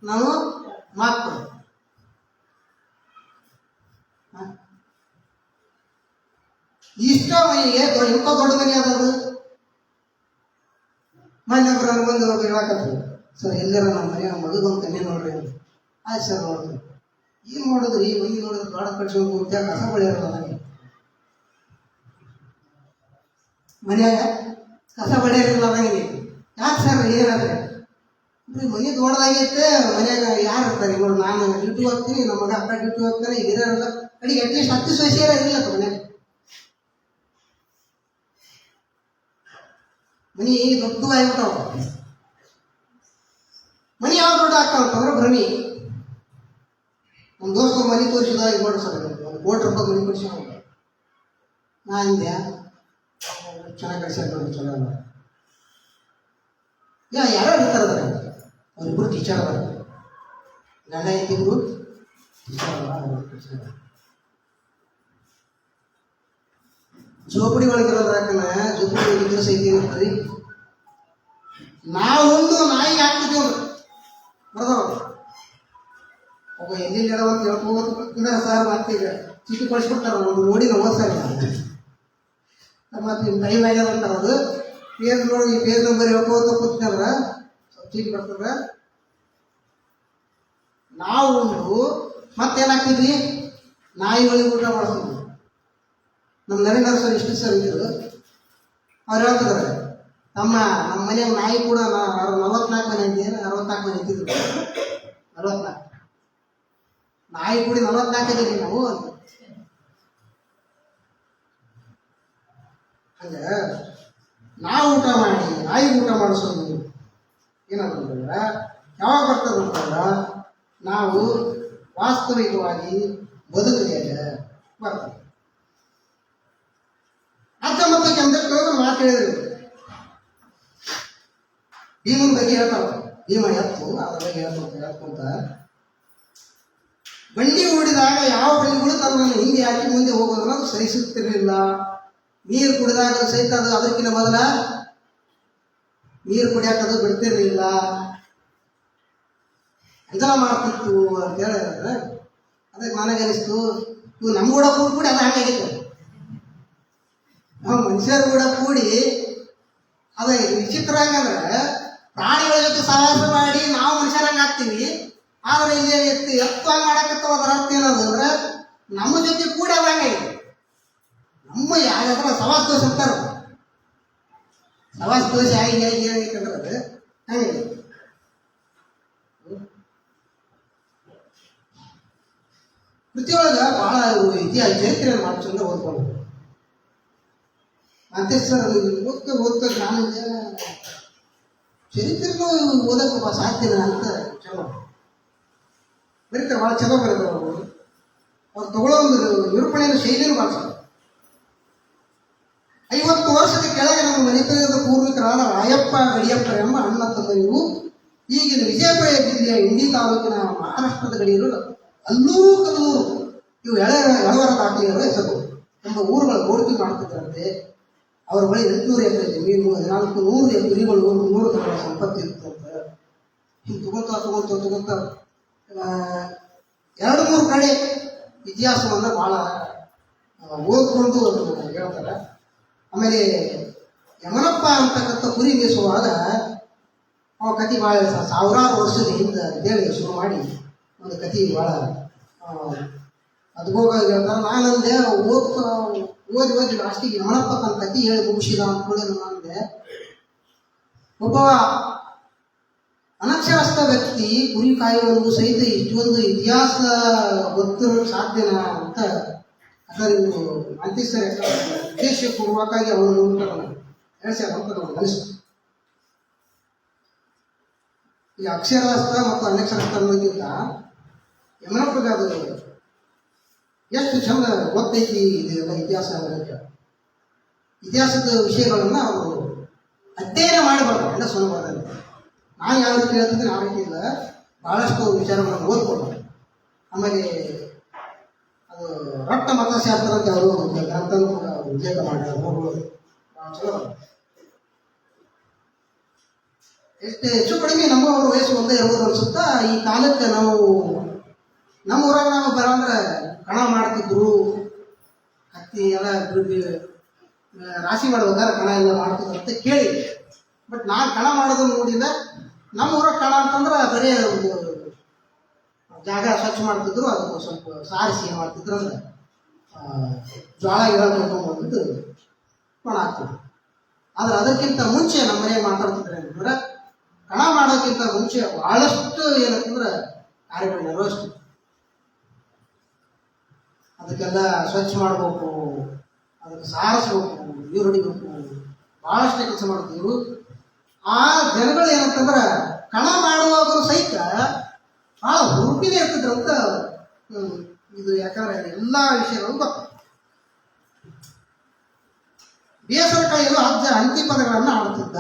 ನಾವು ಮಕ್ಕಳು. ಇಷ್ಟ ಮನೆಗೆ ಇಂಥ ದೊಡ್ಡ ಮನೆ ಆದದು. ಮನೆಯೊಬ್ಬರು ನನಗೊಂದು ಹೇಳಕತ್ರು, ಸರ್ ಎಲ್ಲರ ನಮ್ಮ ಮನೆಯ ಮಗದೊಂದು ಕಣ್ಣೆ ನೋಡ್ರಿ ಅಂತ. ಆಯ್ತು ಸರ್ ನೋಡ್ರಿ. ಏನು ಮಾಡೋದು ಈ ಮಂದಿ ನೋಡಿದ್ರೆ ದೊಡ್ಡ ಕಳ್ಸಿ ಹೋಗ್ತಾ ಕಸ ಬೆಳೆಯೋಲ್ಲ ನನಗೆ. ಮನ್ಯಾಗ ಕಸ ಬೆಳೆಯೋದಿಲ್ಲ ನನಗೆ. ಯಾಕೆ ಸರ್ ಏನಾದ್ರೆ ಮನೆ ದೊಡ್ಡದಾಗೈತೆ, ಮನ್ಯಾಗ ಯಾರು ಇರ್ತಾರೆ ಇವರು? ನಾನು ಡ್ಯೂಟಿ ಹೋಗ್ತೀನಿ, ನಮ್ಮ ಮಗ ಅಕ್ಕ ಡ್ಯೂಟಿ ಹೋಗ್ತಾರೆ, ಈಗ ಇರೋಲ್ಲ ಕಡೆಗೆ ಅಟ್ಲೀಸ್ಟ್ 10 ಸೊಸೆಯರ ಇರಲಿಲ್ಲ ಮನ್ಯಾಗ. ಮನಿ ದೊಡ್ಡದಾಗ್ಬಿಟ್ಟಾವ. ಮನಿ ಯಾವ ದೊಡ್ಡ ಆಗ್ತಾವಂತಂದ್ರೆ ಭ್ರಮಿ. ನಮ್ಮ ದೋಸ್ತರು ಮನೆ ತೋರಿಸಿದಾಗ ನೋಡಿ ಸರ್, ಒಂದು ₹1,00,00,000 ಮನೆ ಕೊಡಿಸಿ ನಾ ಅಂದ್ಯಾ ಚೆನ್ನಾಗಿ ಕಳಿಸ್ಯಾರ ನೋಡಿ, ಚಲೋ ಅಲ್ಲ. ಯಾರು ಇರ್ತಾರೆ ಅವರಿಬ್ಬರು ಟೀಚರ್ ಅದ, ಗಂಡ ಹೆಂಡತಿಬ್ರು ಟೀಚರ್ ಅದ. ಜೋಪಡಿ ಒಳಗಿರೋದ್ರ ಜೋಪಡಿ ಒಳಗಿರೋ ಸಹಿತ ಇರ್ತದೆ. ನಾವೊಂದು ನಾಯಿ ಹಾಕ್ತಿದ್ದೇವೆ ಬರದವ ಒಬ್ಬ ಎಲ್ಲಿ ಅಂತ ಹೇಳ್ಕೋದ್ರೆ ಸರ್ ಮತ್ತೆ ಈಗ ಚೀಟಿ ಕಳಿಸ್ಬಿಡ್ತಾರ, ಒಂದು ನೋಡಿ ನಾವು ಓದ್ತಾರೆ ಮತ್ತೆ ನಿಮ್ಮ ಟೈಮ್ ಆಗ್ಯದ ಅಂತಾರ. ಅದು ಪೇಜ್ ನೋಡಿ, ಈ ಪೇಜ್ ನಂಬರ್ ಹೇಳ್ಕೋತ ಕೂತ್ಕಂದ್ರ ಸ್ವಲ್ಪ ಚೀಟಿ ಬರ್ತದ. ನಾವು ಮತ್ತೇನಾಗ್ತಿದ್ವಿ, ನಾಯಿ ಒಳಗೆ ಊಟ ಮಾಡ್ತಿದ್ವಿ. ನಮ್ಮ ನರೇಂದ್ರ ಸರ್ ಇಷ್ಟು ಸರ್ ಇದ್ರು, ಅವ್ರು ಹೇಳ್ತಿದ್ದಾರೆ, ನಮ್ಮ ಮನೆಯಾಗ ನಾಯಿ ಕೂಡ 44 ಮನೆ ಅಂತೀರ, 64 ಮನೆ ಇದ್ದಿದ್ರು. 44 ನಾಯಿ ಕೂಡಿ 44 ಇದೀವಿ ನಾವು ಅಂತ. ಹಂಗ ನಾವು ಊಟ ಮಾಡಿ ನಾಯಿ ಊಟ ಮಾಡಿಸೋದು ಏನಂತಂದ್ರೆ ಯಾವಾಗ ಬರ್ತದಂತಂದ್ರೆ ನಾವು ವಾಸ್ತವಿಕವಾಗಿ ಬದುಕಲಿಯಾಗ ಬರ್ತದೆ. ಅಜ್ಜ ಮತ್ತು ಕೆಂದಕ್ಕಳು ಮಾತು ಹೇಳಿದ್ರು, ಭೀಮನ ಬಗ್ಗೆ ಹೇಳ್ತಾವ. ಭೀಮ ಎತ್ತು ಅದ್ರ ಬಗ್ಗೆ ಹೇಳ್ಕೊಂತ ಬಂಡಿ ಓಡಿದಾಗ ಯಾವ ಬಂಡಿಗಳು ತನ್ನನ್ನು ಹಿಂದೆ ಹಾಕಿ ಮುಂದೆ ಹೋಗೋದನ್ನ ಸಹಿಸುತ್ತಿರಲಿಲ್ಲ. ನೀರು ಕುಡಿದಾಗ ಸಹಿತ ಅದು ಅದಕ್ಕಿಂತ ಮೊದಲ ನೀರು ಕುಡಿಯಾಕದು ಬಿಡ್ತಿರ್ಲಿಲ್ಲ, ಇದೆಲ್ಲ ಮಾಡ್ತಿತ್ತು ಅಂತ ಹೇಳಿದ್ರೆ ಅದಕ್ಕೆ ನನಗನಿಸ್ತು, ಇವು ನಮ್ಮ ಕೂಡ ಕೂಡಿ ಅದು ಹಾಗಾಗಿತ್ತು. ನಾವು ಮನುಷ್ಯರು ಕೂಡ ಕೂಡಿ ಅದು ವಿಚಿತ್ರ ಹಂಗಂದ್ರೆ ಪ್ರಾಣಿಗಳ ಜೊತೆ ಸಹವಾಸ ಮಾಡಿ ನಾವು ಮನುಷ್ಯರಂಗೆ ಆಗ್ತೀವಿ. ಆದ್ರೆ ಇಲ್ಲಿ ಎತ್ತು ಮಾಡಕತ್ತವ ಅದರ ಅರ್ಥ ಏನದು ಅಂದ್ರೆ ನಮ್ಮ ಜೊತೆ ಕೂಡಿ ಅದಂಗೆ ನಮ್ಮ ಯಾವ್ದಾದ್ರ ಸವಾಸ ದೋಷ ಅಂತಾರ. ಸವಾಸ ದೋಷ ಹೇಗೆ ಏನಾಗೈತೆ ಅಂದ್ರೆ ಅದು ಹಂಗೆ ಕೃತಿಯೊಳಗ ಬಹಳ ಇತಿಹಾಸ ಚರಿತ್ರೆ ಮಾಡಿ ಚಂದ ಓದ್ಕೊಂಡು ಮತ್ತೆ ಸರ್ ಓದ್ತಾ ಗ್ರಾಮೀಣ ಚರಿತ್ರೆನೂ ಓದಕ್ಕೆ ಸಾಧ್ಯನ ಅಂತ ಚಲೋ ಬರೀತಾರೆ, ಭಾಳ ಚಲೋ ಬರೀತಾರೆ ಅವರು. ಅವ್ರು ತಗೊಳ್ಳೋ ಒಂದು ನಿರೂಪಣೆಯ ಶೈಲಿನೂ ಭಾಳ ಚಲೋ. 50 ವರ್ಷದ ಕೆಳಗೆ ನಮ್ಮ ಮನೆತನದ ಪೂರ್ವಿಕರಾದ ರಾಯಪ್ಪ ಗಡಿಯಪ್ಪ ಎಂಬ ಅಣ್ಣ ತಮ್ಮನಿಗೂ ಈಗಿನ ವಿಜಯಪುರ ಜಿಲ್ಲೆಯ ಇಂಡಿ ತಾಲೂಕಿನ ಮಹಾರಾಷ್ಟ್ರದ ಗಡಿಯರು ಅಲ್ಲೂಕನೂರು ಇವು ಎಳವರ ದಾಖಲೆಯರು ಹೆಸರು ಎಂಬ ಊರುಗಳ ಗೋಡಿಕೆ ಮಾಡ್ತಿದ್ರಂತೆ. ಅವರ ಬಳಿ 800 ಎಕರೆ ಜಮೀನು, 1400 ಕುರಿಗಳು, 300 ತಗಳ ಸಂಪತ್ತಿ ಇರ್ತಂತ. ಹಿಂಗೆ ತಗೊಂತ 2-3 ಕಡೆ ಇತಿಹಾಸವನ್ನು ಭಾಳ ಓದ್ಕೊಂಡು ಹೇಳ್ತಾರೆ. ಆಮೇಲೆ ಯಮನಪ್ಪ ಅಂತಕ್ಕಂಥ ಕುರಿ ಮೇಯಿಸುವಾಗ ಅವ ಕತೆ ಭಾಳ ಸಾವಿರಾರು ವರ್ಷದ ಹಿಂದೆ ಹೇಳಿ ಶುರು ಮಾಡಿ ಒಂದು ಕತೆ ಭಾಳ ಅದ್ಭೋಗ ಹೇಳ್ತಾರೆ. ನಾನಂದೆ ಓದಿ ಲಾಸ್ಟಿಗೆ ಯಮನಪ್ಪ ತನ್ನ ಕತೆ ಹೇಳಿ ಮುಗಿಸಿದ ಅಂದ್ಕೊಳ್ಳಿ. ನಾನಂದೆ ಒಬ್ಬ ಅನಕ್ಷರಸ್ಥ ವ್ಯಕ್ತಿ ಕುರಿ ಕಾಯುವುದು ಸಹಿತ ಇಷ್ಟೊಂದು ಇತಿಹಾಸ ಗೊತ್ತಿರೋ ಸಾಧ್ಯನ ಅಂತ ಅದನ್ನು ಅಂತಿಸ್ತಾರೆ. ಉದ್ದೇಶಪೂರ್ವಕವಾಗಿ ಅವನು ಹೇಳ್ಸ್ಯಾರ ಅಂತ ನಮ್ಗೆ ಅನಿಸ್ತು. ಈ ಅಕ್ಷರಸ್ಥ ಮತ್ತು ಅನಕ್ಷರಸ್ಥ ಅನ್ನೋದಕ್ಕಿಂತ ಯಮನಪ್ಪಗೆ ಅದು ಎಷ್ಟು ಚಂದ ಗೊತ್ತೈತಿ ಇದೆಲ್ಲ ಇತಿಹಾಸ ಅನ್ನೋದಕ್ಕೆ. ಇತಿಹಾಸದ ವಿಷಯಗಳನ್ನು ಅವರು ಅಧ್ಯಯನ ಮಾಡಬಾರ್ದು, ಎಲ್ಲ ಸುಲಭದಲ್ಲಿ. ನಾನು ಯಾವ ರೀತಿ ಹೇಳ್ತಿದ್ರೆ ಆ ರೀತಿ ಇಲ್ಲ, ಭಾಳಷ್ಟು ವಿಚಾರಗಳನ್ನು ಓದ್ಕೊಂಡು. ಆಮೇಲೆ ಅದು ರಕ್ತ ಮತಶಾಸ್ತ್ರ ಅಂತ ಅವರು ಗ್ರಂಥನೂ ಕೂಡ ಉಲ್ಲೇಖ ಮಾಡಿದ್ದಾರೆ, ನೋಡ್ಬೋದು, ಭಾಳ ಚಲೋ. ಎಷ್ಟು ಹೆಚ್ಚು ಕಡಿಮೆ ನಮ್ಮವ್ರ ವಯಸ್ಸು ಒಂದೇ ಇರ್ಬೋದು ಅನ್ಸುತ್ತಾ. ಈ ಕಾಲಕ್ಕೆ ನಾವು ನಮ್ಮ ಊರಾಗ ನಾವು ಬರಂದ್ರೆ ಕಣ ಮಾಡ್ತಿದ್ರು, ಹತ್ತಿ ಎಲ್ಲ ರಾಶಿ ಮಾಡ್ಬೇಕಾದ್ರೆ ಕಣ ಎಲ್ಲ ಮಾಡ್ತಿದ್ರು ಅಂತ ಕೇಳಿ. ಬಟ್ ನಾನು ಕಣ ಮಾಡೋದನ್ನು ನೋಡಿಲ್ಲ. ನಮ್ಮ ಊರಾಗ ಕಣ ಅಂತಂದ್ರೆ ಬರೀ ಒಂದು ಜಾಗ ಸ್ವಚ್ಛ ಮಾಡ್ತಿದ್ರು, ಅದಕ್ಕೆ ಸ್ವಲ್ಪ ಸಾರಿಸಿ ಏನು ಮಾಡ್ತಿದ್ರು ಅಂದ್ರೆ ಜ್ವಾಳ ಗಿಡ ತೊಗೊಂಡ್ಬಂದು ಕಣ ಹಾಕ್ತಿದ್ರು. ಆದ್ರೆ ಅದಕ್ಕಿಂತ ಮುಂಚೆ ನಮ್ಮ ಮನೆಗೆ ಮಾತಾಡ್ತಿದ್ರೆ ಅಂತಂದ್ರೆ ಕಣ ಮಾಡೋಕ್ಕಿಂತ ಮುಂಚೆ ಭಾಳಷ್ಟು ಏನಂತಂದ್ರೆ ಕಾರ್ಯಗಳು ನಿರ್ವಹಿಸ್ತು. ಅದಕ್ಕೆಲ್ಲ ಸ್ವಚ್ಛ ಮಾಡಬೇಕು, ಅದಕ್ಕೆ ಸಾರಿಸ್ಬೇಕು, ನೀರು ಹೊಡಿಬೇಕು, ಭಾಳಷ್ಟು ಕೆಲಸ ಮಾಡ್ತಿದ್ರು. ಆ ಜನಗಳು ಏನಂತಂದ್ರೆ ಕಣ ಮಾಡುವಾಗಲೂ ಸಹಿತ ಭಾಳ ಹುರುಪಿನೇ ಇರ್ತಿದ್ರು ಅಂತ ಇದು. ಯಾಕಂದ್ರೆ ಎಲ್ಲ ವಿಷಯಗಳು ಗೊತ್ತ. ಬೇಸರ ಕಳೆಯಲು ಅಂತಿ ಪದಗಳನ್ನು ಆಡ್ತಿದ್ದ.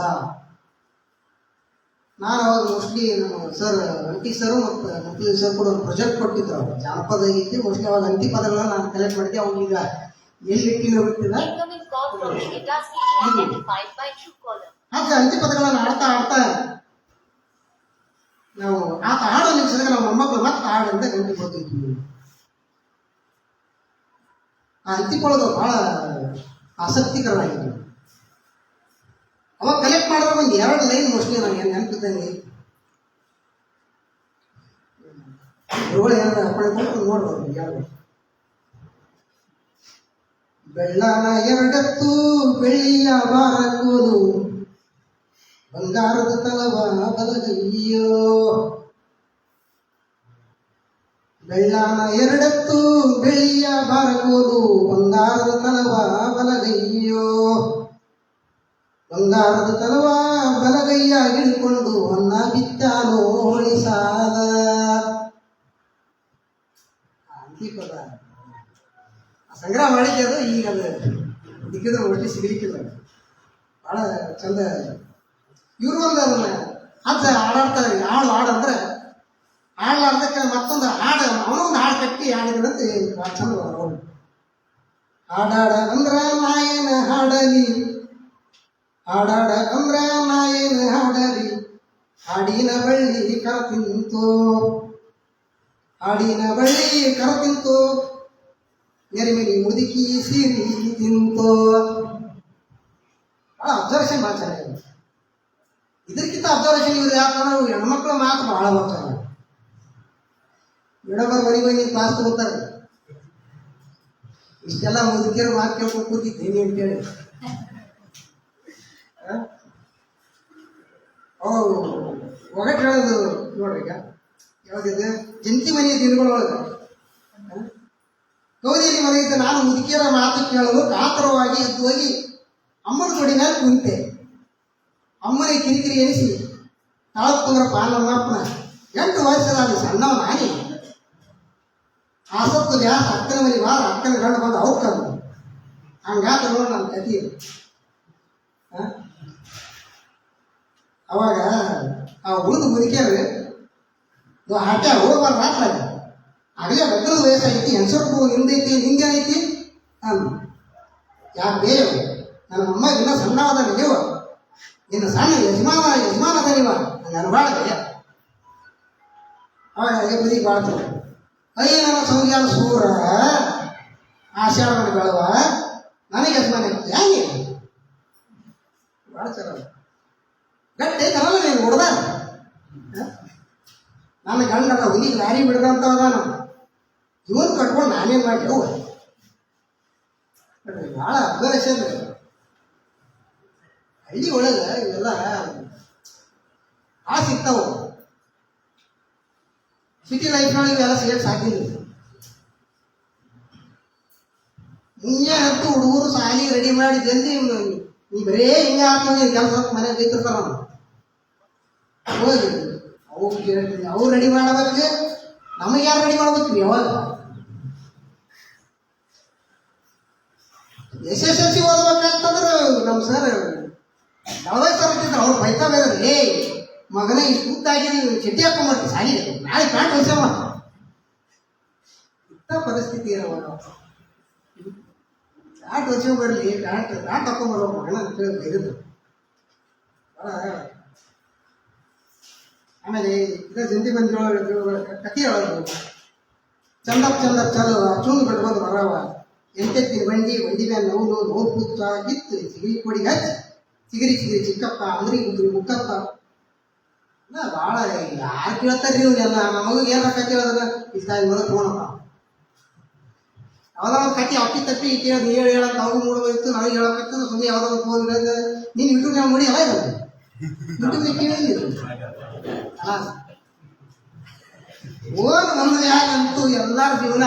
ನಾನು ಅವಾಗ ಮೋಸ್ಟ್ಲಿ ನಮ್ಮ ಸರ್ ಅಂಟಿ ಸರು ಮತ್ತು ಮಂತ್ಲಿ ಸರ್ ಕೂಡ ಒಂದು ಪ್ರಾಜೆಕ್ಟ್ ಕೊಟ್ಟಿದ್ರು. ಅವರು ಜಾನಪದ ಗೀತೆ ಮೋಸ್ಟ್ಲಿ ಅವಾಗ ಅಂತಿ ಪದಗಳನ್ನ ನಾನು ಕಲೆಕ್ಟ್ ಮಾಡಿದ್ದೆ. ಅವಾಗ ಈಗ ಎಲ್ಲಿ ಇಟ್ಟಿಲ್ಲ ಗೊತ್ತಿಲ್ಲ. ಹಾಗೆ ಅಂತಿ ಪದಗಳನ್ನು ಆಡ್ತಾ ಆಡ್ತಾ ನಾವು ಹಾಡು ನಿಲ್ಸಿದಾಗ ನಾವು ಮೊಮ್ಮಕ್ಕಳು ಮತ್ತೆ ಹಾಡಂತ ಗಂಟೆ ಕೊಡ್ತಿದ್ವಿ. ಆ ಅಂತಿಕೊಳ್ಳೋದು ಬಹಳ ಆಸಕ್ತಿಕರವಾಗಿತ್ತು. ಅವಾಗ ಕಲೆಕ್ಟ್ ಮಾಡಿದ್ರೆ ಒಂದು 2 ಲೈನ್ ಮೋಸ್ಟ್ಲಿ ನನಗೆ ನೆನಪಿದ್ದಂಗೆ ಗುರುಗಳು ಏನಾರ ಪಡ್ಕೊಂಡು ನೋಡ್ಬೋದು. 2 ಬೆಳ್ಳನ 2 ಬೆಳ್ಳಿಯ ಬಾರಕೋಲು, ಬಂಗಾರದ ತಲವ ಬಲಗೈಯೋ. ಬೆಳ್ಳನ 2 ಬೆಳ್ಳಿಯ ಬಾರಕೋಲು, ಬಂಗಾರದ ತಲವ ಬಲಗೈಯೋ. ಬಂಗಾರದ ತಲವ ಬಲಗೈಯ ಹಿಡಿಕೊಂಡು ಹೊನ್ನ ಬಿತ್ತಾನೋ ಹೊಳಿಸಾದ. ಅಂತಿಪದ ಸಂಗ್ರಹ ಮಾಡಿದ್ದೆ. ಅದು ಈಗ ಅದು ದಿಕ್ಕಿದ್ರೆ ಒಟ್ಟಿ ಸಿಗಲಿಕ್ಕಿಲ್ಲ. ಭಾಳ ಚಂದ. ಇವರು ಒಂದು ಅದನ್ನ ಹಚ್ಚ ಹಾಡಾಡ್ತಾರೆ. ಹಾಡಂದ್ರೆ ಹಾಡ್ಲಾರ್ದಕ್ಕೆ ಮತ್ತೊಂದು ಹಾಡು, ಅವನೊಂದು ಹಾಡು ಕಟ್ಟಿ ಹಾಡಿದ್ರಂತೆ ಭಾಳ ಚಂದ. ಹಾಡಾಡ ಅಂದ್ರ ನಾ ಏನು ಹಾಡಲಿ, ಹಾಡಾಡ ಅಂದ್ರ ನಾ ಏನು ಹಾಡಲಿ, ಹಾಡಿನ ಬಳ್ಳಿ ಕರತಿಂತು, ಹಾಡಿನ ಬಳ್ಳಿ ಕರತಿಂತು, ನೆರಿಮಿನಿ ಮುದುಕಿ ಸೀರಿ ತಿಂತು. ಭಾಳ ಅಬ್ಸರ್ವೇಷನ್ ಭಾಳ ಚೆನ್ನಾಗಿದೆ. ಇದಕ್ಕಿಂತ ಅಬ್ಸರ್ವೇಷನ್ ಇವ್ರು ಯಾಕಂದ್ರೆ ಹೆಣ್ಮಕ್ಳು ಮಾತು ಭಾಳ ಬರ್ತಾರೆ. ಮೇಡಮರ್ ಮನೆಗೆ ಹೋಗಿ ನೀವು ಕ್ಲಾಸ್ ತಗೋತಾರೆ. ಇಷ್ಟೆಲ್ಲ ಮುದುಕಿಯರು ಮಾತು ಕೇಳ್ಕೊಂಡು ಕೂತಿದ್ದೇನೆ ಅಂತೇಳಿ ಒಗಟ್ಟು ಹೇಳೋದು ನೋಡ್ರಿ. ಈಗ ಯಾವ್ದಿದೆ ಜಂತಿ ಮನೆಯ ದಿನಗಳೊಳಗೆ ಗೌರಿಯಲ್ಲಿ ಮನೆಯಿದ್ದ ನಾನು ಮುದುಕಿಯರ ಮಾತು ಕೇಳಲು ಕಾತರವಾಗಿ ಎದ್ದು ಹೋಗಿ ಅಮ್ಮನ ತೊಡಿ ಮೇಲೆ ಕುಂತೆ. ಅಮ್ಮನಿಗೆ ಕಿರಿಕಿರಿ ಎನಿಸಿ ತಾಳಪ್ಪಂದ್ರಪ್ಪ ನಮ್ಮಪ್ಪನ 8 ವರ್ಷದ ಸಣ್ಣವ ನಾನಿ ಆಸತ್ತು ಯಾಸ ಅಕ್ಕನ ಮನೆ ಬಾರ, ಅಕ್ಕನ ಗಂಡು ಬಂದು ಅವ್ರು ಕಂಡು ಹಂಗಾತ ನೋಡಿ ನನ್ನ ಕತಿ. ಅವಾಗ ಆ ಉಳಿದು ಮುದುಕಿಯರು ಹಠ ಹೋಗ್ಬಾರ್ದು ರಾತ್ರಾಗ ಆಗಲೇ ಮಕ್ಕಳ ವಯಸ್ಸಾಗೈತಿ, ಹೆಣ್ಸರ್ಕು ನಿಂದೈತಿ, ನಿಂಗೇನೈತಿ ಯಾಕೆ ಬೇವ ನನ್ನ ಅಮ್ಮ ಇನ್ನೂ ಸಣ್ಣವಾದ ನೀವು ಇನ್ನು ಸಣ್ಣ ಯಜಮಾನ ಅದ ನೀವ ನಾನು ಬಾಳ್ದೆ. ಅವಾಗ ಬದಿಗೆ ಬಾಳ್ತಾರೆ. ಅಯ್ಯ ನನ್ನ ಸಂಗ್ಯಾನ ಸೂರ ಆಷಾಢ ಬೆಳವ ನನಗೆ ಯಜಮಾನ ಇತ್ತು ಹೆಂಗೆ ಭಾಳ ಚಲೋ ಗಟ್ಟಿ ತರಲ್ಲ ನೀನು ಹುಡ್ದ. ನನ್ನ ಗಂಡಲ್ಲ ಹುಲಿಗೆ ಲಾರಿ ಬಿಡ್ದಂತವದಾನ, ಇವನು ಕಟ್ಕೊಂಡು ನಾನೇನು ಮಾಡಿ ಭಾಳ ಅಬ್ಸರ್ವೇಷನ್. ಹಳ್ಳಿ ಒಳಗೆ ಇವೆಲ್ಲ ಭಾಳ ಸಿಗ್ತಾವ. ಸಿಟಿ ಲೈಫ್ನೊಳಗೆ ಇವೆಲ್ಲ ಸಿಗಕ್ಕೆ ಸಾಧ್ಯ ಇಲ್ಲ. ಮುಂಜೆ ಹತ್ತು ಹುಡುಗರು ಸಾಲಿ ರೆಡಿ ಮಾಡಿ ಜಲ್ದಿ ನೀ ಬರೇ ಹಿಂಗೆ ಹಾಕಿ ನೀನು ಕೆಲಸ ಮನೆಗೆ ಬೈತಿರ್ತಾರ. ಹೋಗಿ ಅವ್ರು ರೆಡಿ ಮಾಡಬಾರ್ದು, ನಮಗೆ ಯಾರು ರೆಡಿ ಮಾಡ್ಬೇಕ್ರಿ ಯಾವಾಗ SSLC ಓದ್ಬೇಕಂತಂದ್ರೆ ನಮ್ಮ ಸರ್ ಯಾವ್ದೇ ಸರ್ ಅಂತಿದ್ರು ಅವ್ರು ಬೈತಾ ಬೇರೆ ಏ ಮಗನ ಈ ಕೂತಾಗಿ ನೀವು ಚಟ್ಟಿ ಹಾಕೊಂಡ್ಬರ್ತೀವಿ ಸಾಗಿ ನಾಳೆ ಪ್ಯಾಂಟ್ ಹೊಸವ ಇಂಥ ಪರಿಸ್ಥಿತಿ ಇರೋವಾಗ ಪ್ಯಾಂಟ್ ಹೊಸ ಬರಲಿ ಪ್ಯಾಂಟ್ ಹಾಕೊಂಡ್ಬರೋ ಮಗನ ಅಂತ ಹೇಳಿ ಬೈದಿದ್ರು ಆಮೇಲೆ ಇದೇ ಜಂತಿ ಬಂದಿರೋ ಕಥೆ ಹೇಳೋದು ಚಂದಪ್ ಚಲೋ ಚೂಂಗ್ ಬಿಡ್ಬೋದು ಬರವ ಎಂತೆತ್ತಿ ಬಂಡಿ ಮೇಲೆ ನೋವು ಕೂತ ಕಿತ್ತು ಸಿಗರಿ ಕೊಡಿ ಹಚ್ಚಿ ಸಿಗರಿ ಚಿಕ್ಕಪ್ಪ ಅಂದ್ರಿ ಮುಕ್ಕಪ್ಪ ಭಾಳ ಯಾರು ಕೇಳ್ತಾರ್ರಿ ಇವ್ರೆಲ್ಲ ನಮಗೂ ಏನಾರ ಕತೆ ಹೇಳೋದನ್ನ ಇಷ್ಟ ಮೊದಲು ತೊಗೊಳಪ್ಪ ಯಾವ್ದೋ ಒಂದು ಕತೆ ಅಪ್ಪಿ ತಪ್ಪಿ ಕೇಳಿ ನೀವು ಹೇಳಕ್ಕೆ ಅವ್ರು ನೋಡ್ಬೇಕು ನಾವು ಹೇಳಬೇಕು ಸುಮ್ಮನೆ ಯಾವ್ದೋ ಒಂದು ಫೋನ್ ಇರೋದು ನೀನು ಯೂಟ್ಯೂಬ್ ನಾವು ನೋಡಿ ಅಲ್ಲ ಇರೋದು ಯೂಟ್ಯೂಬ್ನಾಗ ಕೇಳಿದ್ರು ಓದ್ ಒಂದು ಯಾಕಂತೂ ಎಲ್ಲರ ಜೀವನ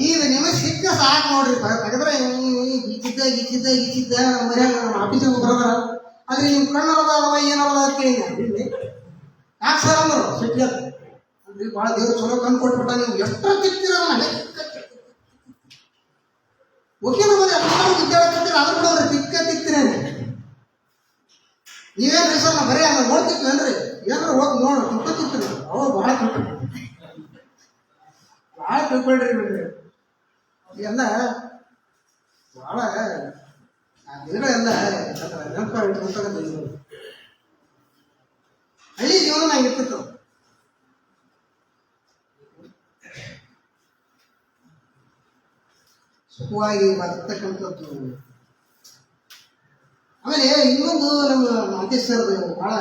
5 ನಿಮಿಷ ಸಿಕ್ಕ ಸಾಕು ನೋಡ್ರಿ ತೆಗೆದ್ರೆ ಗೀಚಿದ್ದ ಮರ್ಯಾಗ ನಮ್ಮ ಆಫೀಸಿಗೆ ಬರೋದಾರ ಆದ್ರೆ ನಿಮ್ಮ ಕಣ್ಣರದ ಏನರದ ಕೇಳಿದ್ರಿ ಯಾಕೆ ಸರ್ ಅಂದ್ರು ಸಿಕ್ಕ ಅಂದ್ರೆ ಭಾಳ ದೇವ್ರು ಚಲೋ ಕಣ್ಣು ಕೊಟ್ಬಿಟ್ಟ ನೀವು ಎಷ್ಟರ ತಿಕ್ತೀರ ಓಕೆ ನಮಗೆ ಎಲ್ಲರೂ ವಿದ್ಯಾರ್ಥಿ ಅದ್ರ ಕೂಡ ಅವ್ರಿ ತಿಕ್ತೀರ ನೀವೇನ್ರಿ ಸರ್ ನಾವು ಬರೀ ಅದನ್ನ ನೋಡ್ತಿದ್ವಿ ಅಂದ್ರೆ ಏನಾರು ಹೋಗಿ ನೋಡ್ರಿ ತಿಕ್ತೀರಿ ಅವಾಗ ಭಾಳ ತಿಳ್ಕೊಳ್ರಿ ಬಿಡ್ರಿ ಎಲ್ಲ ಭಾಳ ದಿನಗಳೆಲ್ಲ ನೆನಪ ಇಟ್ಕೊಂತಕ್ಕಂಥ ಹಳ್ಳಿ ಜೀವನ ನಂಗೆ ಇರ್ತಿತ್ತು ಸುಖವಾಗಿ ಬರ್ತಕ್ಕಂಥದ್ದು ಆಮೇಲೆ ಇನ್ನೊಂದು ನಮ್ಮ ಮಾತೇಶ್ ಸರ್ ಭಾಳ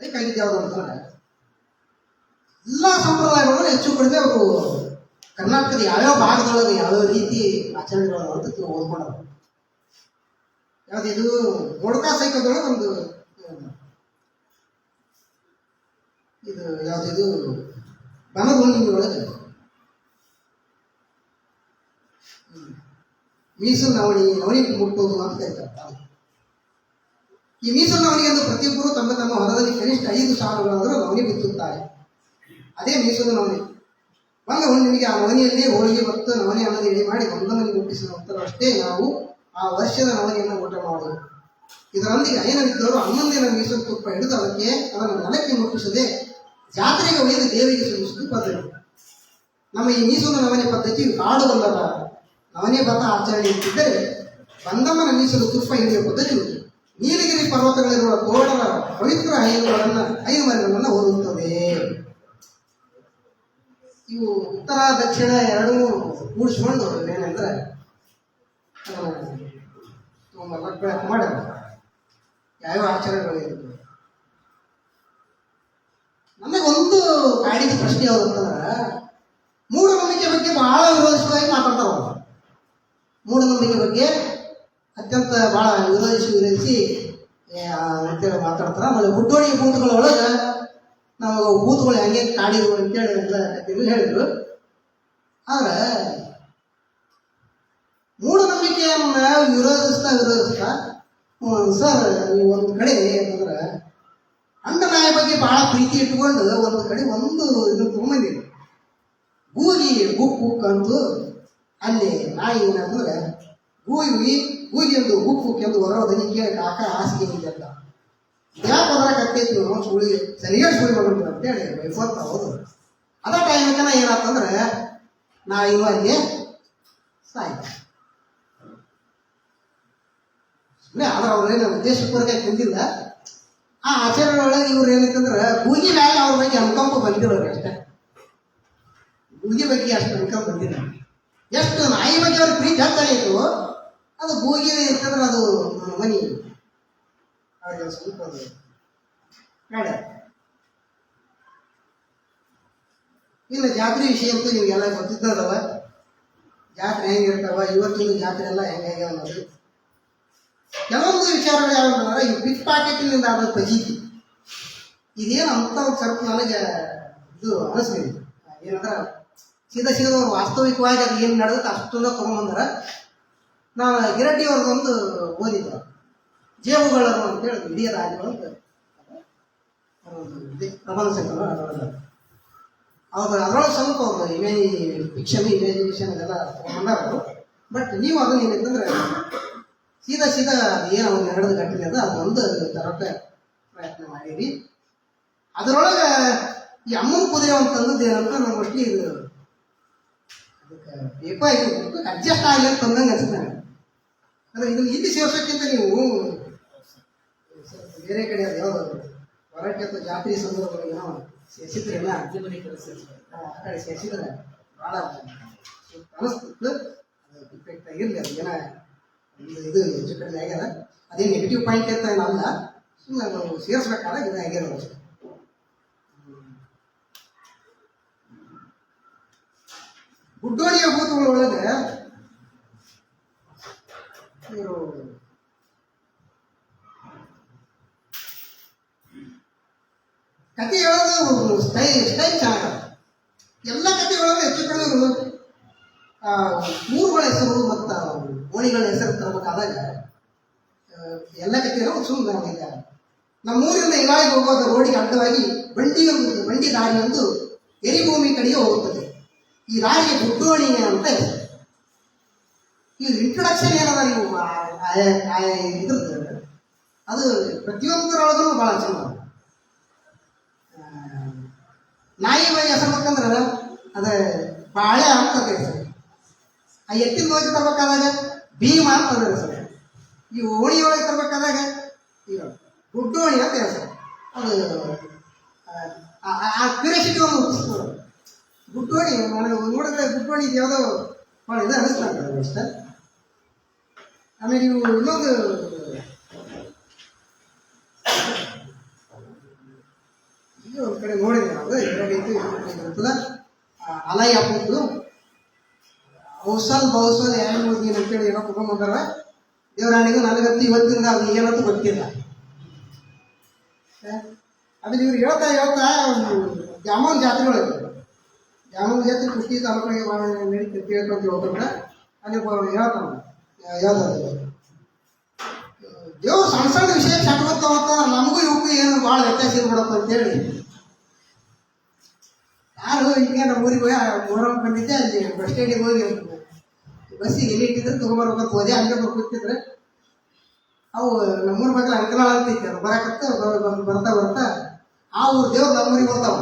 ಲೈಕ್ ಆಗಿದ್ದು ಯಾವುದು ಅಂತಂದ್ರೆ ಎಲ್ಲ ಸಂಪ್ರದಾಯಗಳು ಹೆಚ್ಚು ಕಡಿಮೆ ಅವರು ಕರ್ನಾಟಕದ ಯಾವ್ಯಾವ ಭಾಗದೊಳಗೆ ಯಾವ್ಯಾವ ರೀತಿ ಆಚರಣೆಗಳು ಅಂತ ಓದ್ಕೊಂಡರು ಯಾವ್ದಿದು ಮೊಳಕಾ ಸೈಕಲ್ದೊಳಗೆ ಒಂದು ಇದು ಯಾವ್ದಿದು ಬನದೊಳಗೆ ಮೀಸಲು ನವಣಿ ಮುಟ್ಟೋದು ಅಂತ ಕರೀತಾರೆ. ಈ ಮೀಸಲು ನವಣಿಗೆ ಎಂದು ಪ್ರತಿಯೊಬ್ಬರು ತಮ್ಮ ತಮ್ಮ ಹೊಲದಲ್ಲಿ ಕನಿಷ್ಠ 5 ಸಾಲುಗಳಾದರೂ ನವಣಿ ಬಿತ್ತುತ್ತಾರೆ. ಅದೇ ಮೀಸಲು ನವಣಿ. ಬಂದ ಹುಣ್ಣಿಮೆಗೆ ಆ ನವಣಿಯಲ್ಲಿ ಹೋಳಿಗೆ ಮತ್ತು ನವಣೆ ಅನ್ನೋದು ಎಡೆ ಮಾಡಿ ಒಂದ ಮನೆ ಮುಟ್ಟಿಸಿದ ನಂತರವಷ್ಟೇ ನಾವು ಆ ವರ್ಷದ ನವಣಿಯನ್ನು ಊಟ ಮಾಡುವುದು. ಇದರೊಂದಿಗೆ ಅಯ್ಯನವಿದ್ದವರು 11 ದಿನ ಮೀಸಲು ತುಪ್ಪ ಹಿಡಿದು ಅದನ್ನು ನೆಲಕ್ಕೆ ಮುಟ್ಟಿಸದೆ ಜಾತ್ರೆಗೆ ಒಯ್ದು ದೇವಿಗೆ ಸಲ್ಲಿಸುವುದು ಪದ್ಧತಿ. ನಮ್ಮ ಈ ಮೀಸಲು ನವಣೆ ಪದ್ಧತಿ ಕಾಡುವಲ್ಲದ ನವನೇ ಬತ್ತ ಆಚರಣೆ ಇಟ್ಟಿದ್ದರೆ ಬಂದಮ್ಮನ ಮೀಸಲು ತುಪ್ಪ ಹಿಡಿಯುವ ಪದ್ಧತಿ ಉಂಟು. ನೀಲಗಿರಿ ಪರ್ವತಗಳಿರುವ ತೋಡರ ಪವಿತ್ರ ಹೈನುಮರಗಳನ್ನು ಹೋಲುತ್ತದೆ. ಇವು ಉತ್ತರ ದಕ್ಷಿಣ ಎರಡೂ ಕೂಡಿಸ್ಕೊಂಡು ಏನಂದ್ರೆ ಮಾಡ್ಯಾರ ಯಾವ್ಯಾವ ಆಚರಣೆಗಳು ಇರ್ತವೆ. ನನಗೊಂದು ಕಾಡಿದ ಪ್ರಶ್ನೆ ಯಾವುದು ಅಂತಂದ್ರೆ ಮೂಢನಂಬಿಕೆ ಬಗ್ಗೆ ಬಹಳ ವಿರೋಧಿಸುವಾಗಿ ಮಾತಾಡ್ತಾರ. ಮೂಢನಂಬಿಕೆ ಬಗ್ಗೆ ಅತ್ಯಂತ ಭಾಳ ವಿರೋಧಿಸಿ ಅಂತೇಳಿ ಮಾತಾಡ್ತಾರೆ. ಆಮೇಲೆ ಹುಟ್ಟೋಡಿ ಬೂತ್ಗಳೊಳಗೆ ನಮಗೆ ಬೂತ್ಗಳು ಹೆಂಗೆ ಕಾಡಿದ್ರು ಅಂತೇಳಿ ಎಲ್ಲ ಹೇಳಿದ್ರು. ಆದ್ರೆ ಮೂಢನಂಬಿಕೆಯನ್ನ ವಿರೋಧಿಸ್ತಾ ಸರ್ ನೀವು ಒಂದು ಕಡೆ ಅಂತಂದ್ರೆ ಅಂಡನಾಯ ಬಗ್ಗೆ ಬಹಳ ಪ್ರೀತಿ ಇಟ್ಕೊಂಡು ಒಂದು ಕಡೆ ಇದನ್ನು ತಗೊಂಬಂದಿದೆ. ಗುಪ್ಪು ಕಂತು ಅಲ್ಲಿ ನಾಯಿ ಏನಂತಂದ್ರೆ ಗೂಗಿ ಒಂದು ಗುಪ್ಪು ಕೆಂದು ಹೊರದನಿ ಕೇಳಿ ಕಾಕ ಹಾಸಿಗೆ ಅಂತ ಯಾಕೆ ಅದರ ಕತ್ತೈತಿ ಸುಳಿ ಸರಿಯಾಗಿ ಸುಳಿ ಮಾಡೋದು ಅಂತೇಳಿ ಬೈಫೋತ ಹೌದು. ಅದೇ ಟೈಮಿಗೆ ಏನಾಯ್ತಂದ್ರೆ ನಾಯಿ ಅಲ್ಲಿ ಸಾಯ್ತು. ಆದ್ರೆ ಅವ್ರೇನು ಉದ್ದೇಶಪೂರ್ವಕ ಕುಂದಿಲ್ಲ. ಆ ಆಚರಣೆಯೊಳಗೆ ಇವ್ರು ಏನೈತಂದ್ರೆ ಗೂಗಿ ಮ್ಯಾಲೆ ಅವ್ರ ಬಗ್ಗೆ ಅನುಕಂಪ ಬಂದಿರೋರು ಅಷ್ಟೇ. ಗೂಗಿ ಬಗ್ಗೆ ಅಷ್ಟು ಅನುಕಂಪ ಬಂದಿಲ್ಲ. ಎಷ್ಟು ನಾಯಿ ಬಗ್ಗೆ ಅವ್ರಿಗೆ ಪ್ರೀತಿ ಹೆಚ್ಚಾಗಿತ್ತು ಅದು ಗೂಗಿ ಇರ್ತಂದ್ರೆ ಅದು ಮನಿ ಅವ್ರಿಗೆ ಸ್ವಲ್ಪ ಅದು ಬೇಡ. ಇನ್ನು ಜಾತ್ರೆ ವಿಷಯ ಅಂತೂ ನಿಮಗೆಲ್ಲ ಗೊತ್ತಿದ್ದದವ. ಜಾತ್ರೆ ಹೆಂಗಿರ್ತಾವ, ಇವತ್ತಿನ ಜಾತ್ರೆ ಎಲ್ಲ ಹೆಂಗಾಗ್ಯಾವ ಅನ್ನೋದು. ಕೆಲವೊಂದು ವಿಚಾರಗಳು ಯಾವಂತಂದ್ರೆ ಈ ಪಿಕ್ ಪಾಕೆಟ್ನಿಂದ ಆದ ಫಜೀತಿ ಇದೇನು ಅಂತ ಒಂದು ಸ್ವಲ್ಪ ನನಗೆ ಇದು ಅನಿಸ್ತೀನಿ. ಏನಂದ್ರೆ ಸೀದಾ ವಾಸ್ತವಿಕವಾಗಿ ಅದು ಏನು ನಡೆದುತ್ತೆ ಅಷ್ಟೊಂದು ತೊಗೊಂಬಂದ್ರೆ ನಾನು ಗಿರಟ್ಟಿ ಅವ್ರದ್ದೊಂದು ಓದಿದ್ದೆ ಜೇಬುಗಳರು ಅಂತೇಳಿ ಇಡೀ ರಾಜ್ಯಗಳು ಪ್ರಬಂಧ ಸಂಕಲನ ಅದರೊಳಗೆ ಅದರೊಳಗೆ ಸ್ವಲ್ಪ ಒಂದು ಇಮ್ಯಾಜಿನೇಷನ್ ಅದೆಲ್ಲ ತೊಗೊಂಡಾರು. ಬಟ್ ನೀವು ಅದನ್ನ ಏನಂತಂದ್ರೆ ಸೀದಾ ಅದು ಏನು ಒಂದು 2 ಗಂಟೆ ಅದ ಅದೊಂದು ತರೋಕ್ಕೆ ಪ್ರಯತ್ನ ಮಾಡೀರಿ. ಅದರೊಳಗೆ ಈ ಅಮ್ಮನ ಕುದುರೆ ಅಂತಂದದ್ದು ಏನಂತ ನಾವು ಅಷ್ಟೇ ಇದು ಅದಕ್ಕೆ ಬೇಕಾಗಿ ಅಡ್ಜಸ್ಟ್ ಆಗಲಿ ಅಂತ ತಂದಂಗೆ ಅನ್ಸುತ್ತೆ ನನಗೆ. ಅಂದರೆ ಇದನ್ನು ಇಲ್ಲಿ ಸೇರ್ಸೋಕ್ಕಿಂತ ನೀವು ಬೇರೆ ಕಡೆ ಅದು ಯಾವುದು ಹೊರಕ್ಕೆ ಅಥವಾ ಜಾತ್ರೆ ಸಂದರ್ಭದಲ್ಲಿ ಏನೋ ಸೇರಿಸಿದ್ರೇನ ಆ ಕಡೆ ಸೇರಿಸಿದ್ರೆ ಭಾಳ ಅನಿಸ್ತಿತ್ತು. ಅದು ಡಿಫೆಕ್ಟ್ ಆಗಿರಲಿ, ಅದು ಏನೋ ಇದು ಹೆಚ್ಚು ಕಡಿಮೆ ಆಗ್ಯದ. ಅದೇ ನೆಗೆಟಿವ್ ಪಾಯಿಂಟ್ ಅಂತ ಏನಲ್ಲ, ಸುಮ್ಮನೆ ನಾವು ಸೇರಿಸ್ಬೇಕಾದಾಗ ಇದು ಆಗಿರೋದು ಅಷ್ಟೇ. ಗುಡ್ಡೋಣಿಯ ಭೂತಗಳೊಳಗೆ ಇವರು ಕತೆ ಹೇಳೋದು ಸ್ಟೈಲ್ ಚೆನ್ನಾಗ. ಎಲ್ಲ ಕತೆಗಳಲ್ಲೂ ಹೆಚ್ಚು ಕಡಿಮೆ ಊರುಗಳ ಹೆಸರು ಮತ್ತು ಓಣಿಗಳ ಹೆಸರು ತರಬೇಕಾದಾಗ ಎಲ್ಲ ಕತೆಗಳು ಸುಮ್ಮನೆ ಇದೆ. ನಮ್ಮೂರಿಂದ ಇಲಾಗಿ ಹೋಗೋದ ರೋಡಿಗೆ ಅಡ್ಡವಾಗಿ ಬಂಡಿ ದಾರಿಯೊಂದು ಎರಿಭೂಮಿ ಕಡೆಗೆ ಹೋಗುತ್ತದೆ. ಈ ದಾರಿಗೆ ಗುಡ್ಡೋಣಿ ಅಂತ ಇದೆ. ಈ ಇಂಟ್ರೊಡಕ್ಷನ್ ಏನದ ನೀವು ಇದ್ರದ್ದು ಅದು ಪ್ರತಿಯೊಂದರೊಳಗೂ ಭಾಳ ಚೆನ್ನ. ನಾಯಿ ಬಾಯಿ ಹೆಸರು ಬೇಕಂದ್ರೆ ಅದು ಬಾಳೆ ಅಂತದ ಹೆಸರು. ಆ ಎತ್ತಿನ ಹೋಗಿ ತರಬೇಕಾದಾಗ ಭೀಮ ಅಂತ ಅದ ಹೆಸರು. ಈ ಓಣಿ ಒಳಗೆ ತರಬೇಕಾದಾಗ ಈಗ ಗುಡ್ಡೋಣಿ ಅಂತ ಹೆಸರು. ಅದು ಆ ಕ್ಯೂರಿಯಾಸಿಟಿ ಒಂದು ಹುಟ್ಟಿಸ್ತದೆ. ಗುಡ್ಡೋಣಿ ನನಗೆ ನೋಡಿದ್ರೆ ಗುಡ್ಡೋಣಿ ಇದು ಯಾವುದೋ ಭಾಳ ಇದು ಅನಿಸ್ತಾರೆ ಅಷ್ಟೇ. ಆಮೇಲೆ ನೀವು ಇನ್ನೊಂದು ಈಗ ಒಂದು ಕಡೆ ನೋಡಿದ್ರೆ ನಾವು ಇದ್ರಾಗೈತಿ ಅಲೈ ಹಾಕೋದು ಬಹುಸಲ್ ಏನು ಓದಿನ ಅಂತೇಳಿ ಏನೋ ತಗೊಂಡ್ಬಂದಾರ. ದೇವರಾಣಿಗೂ ನನಗಂತೂ ಇವತ್ತಿಂದ ಅದು ಏನಂತೂ ಗೊತ್ತಿಲ್ಲ. ಆಮೇಲೆ ಇವ್ರು ಹೇಳ್ತಾ ದ್ಯಾಮವ್ವನ ಜಾತ್ರೆ ಒಳಗೆ ದ್ಯಾಮವ್ವನ ಜಾತ್ರೆ ಕುಷ್ಟಗಿ ತಾಲೂಕಿಗೆ ನಡೀತಿ ಕೇಳ್ಕೊಂತ ಹೋಗ್ತಾರೆ. ಅಲ್ಲಿ ಹೇಳ್ತಾನೆ ಯಾವ್ದು ದೇವ್ರು ಸಣ್ಣ ಸಣ್ಣ ವಿಷಯ ಚಟವತ್ತ ನಮಗೂ ಇವಕ್ಕೂ ಏನು ಭಾಳ ವ್ಯತ್ಯಾಸ ಇರ್ಬಿಡಪ್ಪ ಅಂತೇಳಿ ಯಾರು ಈಗ ನಮ್ಮ ಊರಿಗೆ ಹೋಗಿ ಮೊಹರಂ ಬಂದಿದ್ದೆ. ಅಲ್ಲಿ ಬಸ್ ಸ್ಟ್ಯಾಂಡಿಗೆ ಹೋಗಿ ಬಸ್ಸಿಗೆ ಎಲ್ಲಿ ಇಟ್ಟಿದ್ರೆ ತೊಗೊಂಬರ್ಬೇಕಂತ ಹೋದೆ. ಹಂಗೆ ಕೂತಿದ್ರೆ ಅವು ನಮ್ಮೂರ ಬಗ್ಗೆ ಅಂಕನಾಳ ಅಂತ ಇತ್ತು. ಅದು ಬರ್ತಾ ಆ ಊರು ದೇವ್ರು ನಮ್ಮೂರಿಗೆ ಬರ್ತಾವ.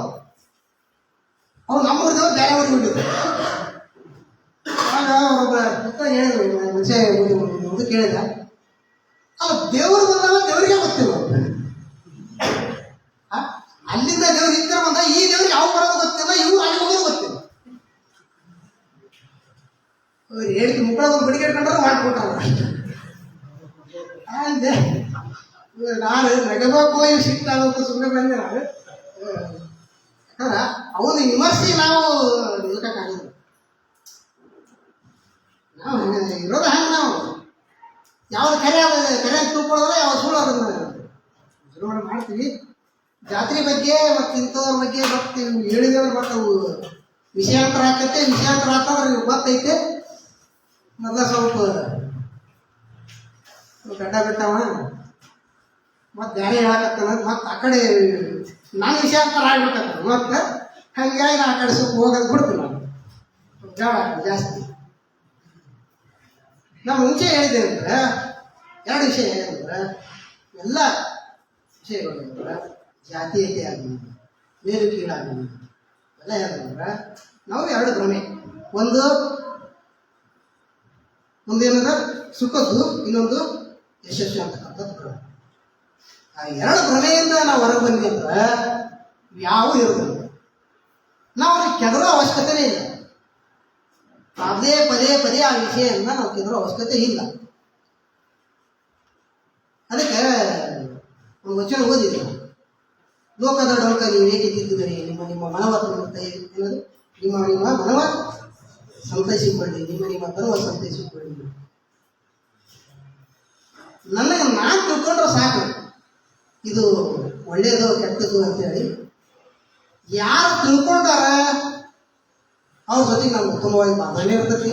ಅವ್ರು ನಮ್ಮೂರ ದೇವ್ರು ಬೇರೆ ಊರಿಗೆ ಹೋಗಿದ್ರು. ಆಗ ಅವರೊಬ್ಬ ಹೇಳಿದ್ರು ಮನುಷ್ಯ ಇದು ಕೇಳಿದ ಅಲ್ಲ ದೇವರು ಬಂದಾಗ ದೇವರಿಗೆ ಗೊತ್ತಿಲ್ಲ. ಅಲ್ಲಿಂದ ದೇವ್ರು ಹಿಂದೆ ಬಂದ ಈ ದೇವ್ರಿಗೆ ಯಾವ ಬರೋದು ಗೊತ್ತಿಲ್ಲ, ಇವ್ರು ಅಲ್ಲಿ ಹೋಗೋದು ಗೊತ್ತಿಲ್ಲ. ಅವ್ರು ಹೇಳಿದ ಮುಕ್ಕಳ ಒಂದು ಬಡಿಗೆ ಇಟ್ಕೊಂಡ್ರೆ ಮಾಡ್ಕೊಟ್ಟಾರ. ಅಂದೆ ನಾನು ನಗಬೇಕು ಇವು ಸಿಟ್ಟಾಗಬೇಕು ಸುಮ್ಮನೆ ಬಂದೆ. ನಾನು ಯಾಕಂದ್ರೆ ಅವನು ವಿಮರ್ಶೆ ನಾವು ನಿಲ್ಕಾಗಿಲ್ಲ. ನಾವು ಇರೋದು ಹಂಗೆ ನಾವು ಯಾವ್ದು ಕರೆ ಅಂತ ತಿಳ್ಕೊಳ್ಳೋದ್ರೆ ಯಾವ ಸುಳ್ಳು ಅದನ್ನು ಶುರು ಮಾಡ್ತೀವಿ. ಜಾತ್ರೆ ಬಗ್ಗೆ ಮತ್ತು ಇಂಥವ್ರ ಬಗ್ಗೆ ಮತ್ತು ಹೇಳಿದ್ರೆ ಮತ್ತು ಅವು ವಿಷಯಾಂತರ ಆಕೈತೆ. ವಿಷಯಾಂತರ ಆಗ್ತಂದ್ರೆ ನೀವು ಗೊತ್ತೈತೆ ಮೊದಲ ಸ್ವಲ್ಪ ಗಡ್ಡ ಬಿಟ್ಟವ ಮತ್ತು ಬೇರೆ ಹೇಳಕತ್ತಾನ. ಮತ್ತು ಆ ಕಡೆ ನಾನು ವಿಷಯಾಂತರ ಆಗ್ಬಿಟ್ಟತ್ತ. ಮತ್ತು ಹಾಗಾಗಿ ನಾ ಆ ಕಡೆ ಸ್ವಲ್ಪ ಹೋಗೋದು ಬಿಡ್ತೀನಿ. ನಾನು ಜಾಳ ಜಾಸ್ತಿ ನಾವು ಮುಂಚೆ ಹೇಳಿದೆ ಅಂದ್ರೆ 2 ವಿಷಯ ಏನಂದ್ರೆ ಎಲ್ಲ ವಿಷಯಗಳು ಏನಂದ್ರೆ ಜಾತೀಯತೆ ಆಗಲಿ ಮೇಲು ಕೀಳಾಗಲಿ ಎಲ್ಲ ಏನಂದ್ರೆ ನಾವು 2 ಭ್ರಮೆ. ಒಂದೇನಂದ್ರೆ ಸುಖದ್ದು, ಇನ್ನೊಂದು ಯಶಸ್ವಿ ಅಂತಕ್ಕಂಥದ್ದು ಭ್ರಮೆ. ಆ 2 ಭ್ರಮೆಯಿಂದ ನಾವು ಹೊರಗೆ ಬಂದ್ವಿ ಅಂದ್ರೆ ಯಾವೂ ಇರೋದಿಲ್ಲ. ನಾವು ಅವ್ರಿಗೆ ಕೆದರೋ ಅವಶ್ಯಕತೆನೇ ಇಲ್ಲ. ಪದೇ ಆ ವಿಷಯದಿಂದ ನಾವು ಕೆದರೋ ಅವಶ್ಯಕತೆ ಇಲ್ಲ. ಅದಕ್ಕೆ ಒಂದು ವಚನ ಓದಿದೆ. ಲೋಕದ ಡೊಂಕ ನೀವು ಏಕೆ ತಿದ್ದುಗರಿ, ನಿಮ್ಮ ಮನವ ಏನದು ನಿಮ್ಮ ಮನವ ಸಂತೈಸಿಕೊಳ್ಳಿ, ನಿಮ್ಮ ತನವ ಸಂತೈಸಿಕೊಳ್ಳಿ. ನನಗೆ ನಾನು ತಿಳ್ಕೊಂಡ್ರೆ ಸಾಕು ಇದು ಒಳ್ಳೆಯದು ಕೆಟ್ಟದ್ದು ಅಂತೇಳಿ. ಯಾರು ತಿಳ್ಕೊಂಡಾರ ಅವ್ರ ಜೊತೆಗೆ ನಾವು ಉತ್ತಮವಾಗಿ ಬಾಂಧವ್ಯ ಇರ್ತೈತಿ.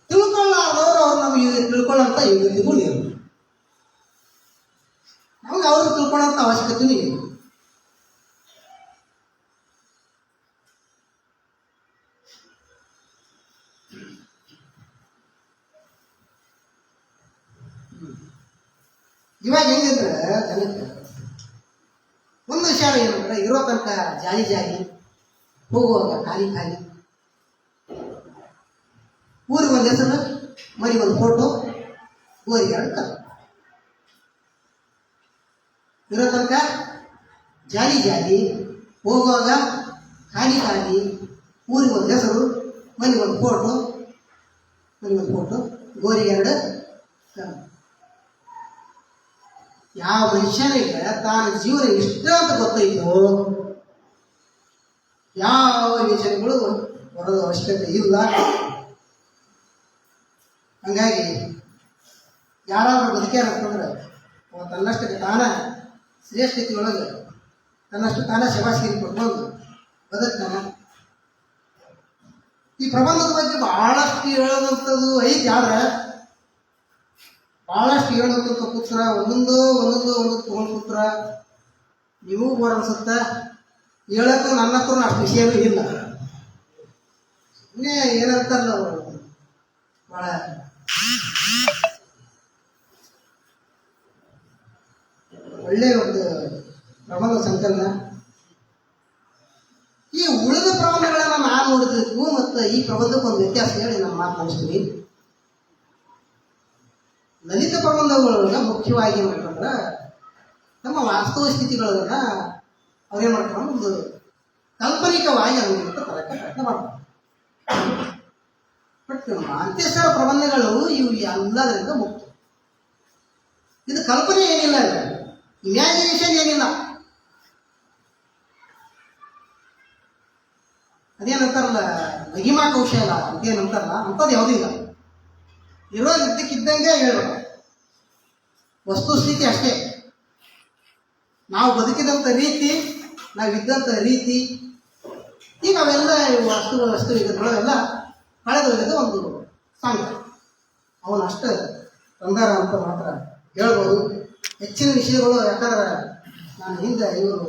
ತಿಳ್ಕೊಳ್ಳಾರ್ದವ್ರು ಅವ್ರು ನಮಗೆ ತಿಳ್ಕೊಳ್ಳೋಂಥ ಯೋಗ್ಯತೆಗೂ ಇಲ್ಲ. ನಮ್ಗೆ ಅವ್ರಿಗೆ ತಿಳ್ಕೊಳ್ಳೋಂಥ ಅವಶ್ಯಕತೆಯೂ ಇಲ್ಲ. ಇವಾಗ ಹೆಂಗಿದ್ರೆ ಜನಕ್ಕೆ ಒಂದು ವಿಚಾರ ಏನಂದ್ರೆ ಇರೋ ತನಕ ಜಾಲಿ ಜಾಲಿ, ಹೋಗುವಾಗ ಖಾಲಿ ಖಾಲಿ, ಊರಿಗೆ ಒಂದು ಹೆಸರು, ಮರಿ ಒಂದು ಫೋಟೋ, ಗೋರಿಗೆ ಎರಡು ಕಲ್. ಇರೋ ತನಕ ಜಾಲಿ ಜಾಲಿ, ಹೋಗುವಾಗ ಖಾಲಿ ಖಾಲಿ, ಊರಿಗೆ ಒಂದು ಹೆಸರು, ಮನೆಗೆ ಒಂದು ಫೋಟೋ, ಗೋರಿಗೆ ಎರಡು ಕಲ್. ಯಾವ ಮನುಷ್ಯನಿಗೆ ತಾನ ಜೀವನ ಇಷ್ಟ ಅಂತ ಗೊತ್ತೈತೋ ಯಾವ ವಿಚಾರಗಳು ಬರೋದು ಅವಶ್ಯಕತೆ ಇಲ್ಲ. ಹಂಗಾಗಿ ಯಾರಾದ್ರೂ ಬದುಕ್ಯಾರ ಅಂತಂದ್ರೆ ತನ್ನಷ್ಟಕ್ಕೆ ತಾನ ಶ್ರೇಷ್ಠತೆಯೊಳಗೆ ತನ್ನಷ್ಟು ತಾನ ಶಬಾಸ್ಗಿರಿ ಕೊಟ್ಕೊಂಡು ಬದುಕ್ತಾನ. ಈ ಪ್ರಬಂಧದ ಬಗ್ಗೆ ಬಹಳಷ್ಟು ಹೇಳೋದಂಥದ್ದು ಐತಿ. ಆದ್ರೆ ಬಹಳಷ್ಟು ಹೇಳೋದಂಥ ಪುತ್ರ ಒಂದೊಂದು ತೊಗೊಂಡು ಪುತ್ರ ನೀವು ಬೋರ್ ಅನ್ಸುತ್ತೆ. ಹೇಳಕ್ಕೂ ನನ್ನ ಹತ್ರ ಅಷ್ಟು ವಿಷಯನೂ ಇಲ್ಲ. ಸುಮ್ಮನೆ ಏನಂತಾರಲ್ಲ ಅವರು ಭಾಳ ಒಳ್ಳೆಯ ಒಂದು ಪ್ರಬಂಧ ಸಂಕಲನ. ಈ ಉಳಿದ ಪ್ರಬಂಧಗಳನ್ನು ನಾನು ನೋಡಿದ್ದಕ್ಕೂ ಮತ್ತು ಈ ಪ್ರಬಂಧಕ್ಕೆ ಒಂದು ವ್ಯತ್ಯಾಸ ಹೇಳಿ ನಾನು ಮಾತನಾಡಿಸ್ತೀನಿ. ಲಲಿತ ಪ್ರಬಂಧಗಳೊಳಗೆ ಮುಖ್ಯವಾಗಿ ಏನು ಮಾಡ್ಕೊಂಡ್ರೆ ನಮ್ಮ ವಾಸ್ತವ ಸ್ಥಿತಿಗಳನ್ನ ಅವ್ರೇನು ಮಾಡ್ಕೊಂಡು ಒಂದು ಕಾಲ್ಪನಿಕವಾಗಿ ಅದನ್ನು ತರಕ್ಕೆ ಪ್ರಯತ್ನ ಮಾಡ್ತಾರೆ. ಬಟ್ ಮಾಂತೇಶ್ವರ ಪ್ರಬಂಧಗಳು ಇವು ಎಲ್ಲದರಿಂದ ಮುಖ್ಯ. ಇದು ಕಲ್ಪನೆ ಏನಿಲ್ಲ, ಇಮ್ಯಾಜಿನೇಷನ್ ಏನಿಲ್ಲ. ಅದೇನಂತಾರಲ್ಲ ಮಹಿಮಾ ಕೌಶಲ ಅಂತೇನಂತಾರಲ್ಲ, ಅಂಥದ್ದು ಯಾವುದೂ ಇಲ್ಲ. ಇರೋ ಇದ್ದಕ್ಕಿದ್ದಂಗೆ ಹೇಳೋಣ, ವಸ್ತುಸ್ಥಿತಿ ಅಷ್ಟೇ. ನಾವು ಬದುಕಿದಂಥ ರೀತಿ, ನಾವಿದ್ದಂಥ ರೀತಿ, ಈಗ ಅವೆಲ್ಲ ವಸ್ತು ಇದರೊಳಗೆಲ್ಲ ಕಳೆದೋಗಿದ ಒಂದು ಸಾಂಗ್ ಅವನಷ್ಟು ತಂದಾರ ಅಂತ ಮಾತ್ರ ಹೇಳ್ಬೋದು. ಹೆಚ್ಚಿನ ವಿಷಯಗಳು ಯಾಕಂದ್ರೆ ನಾನು ಹಿಂದೆ ಇವರು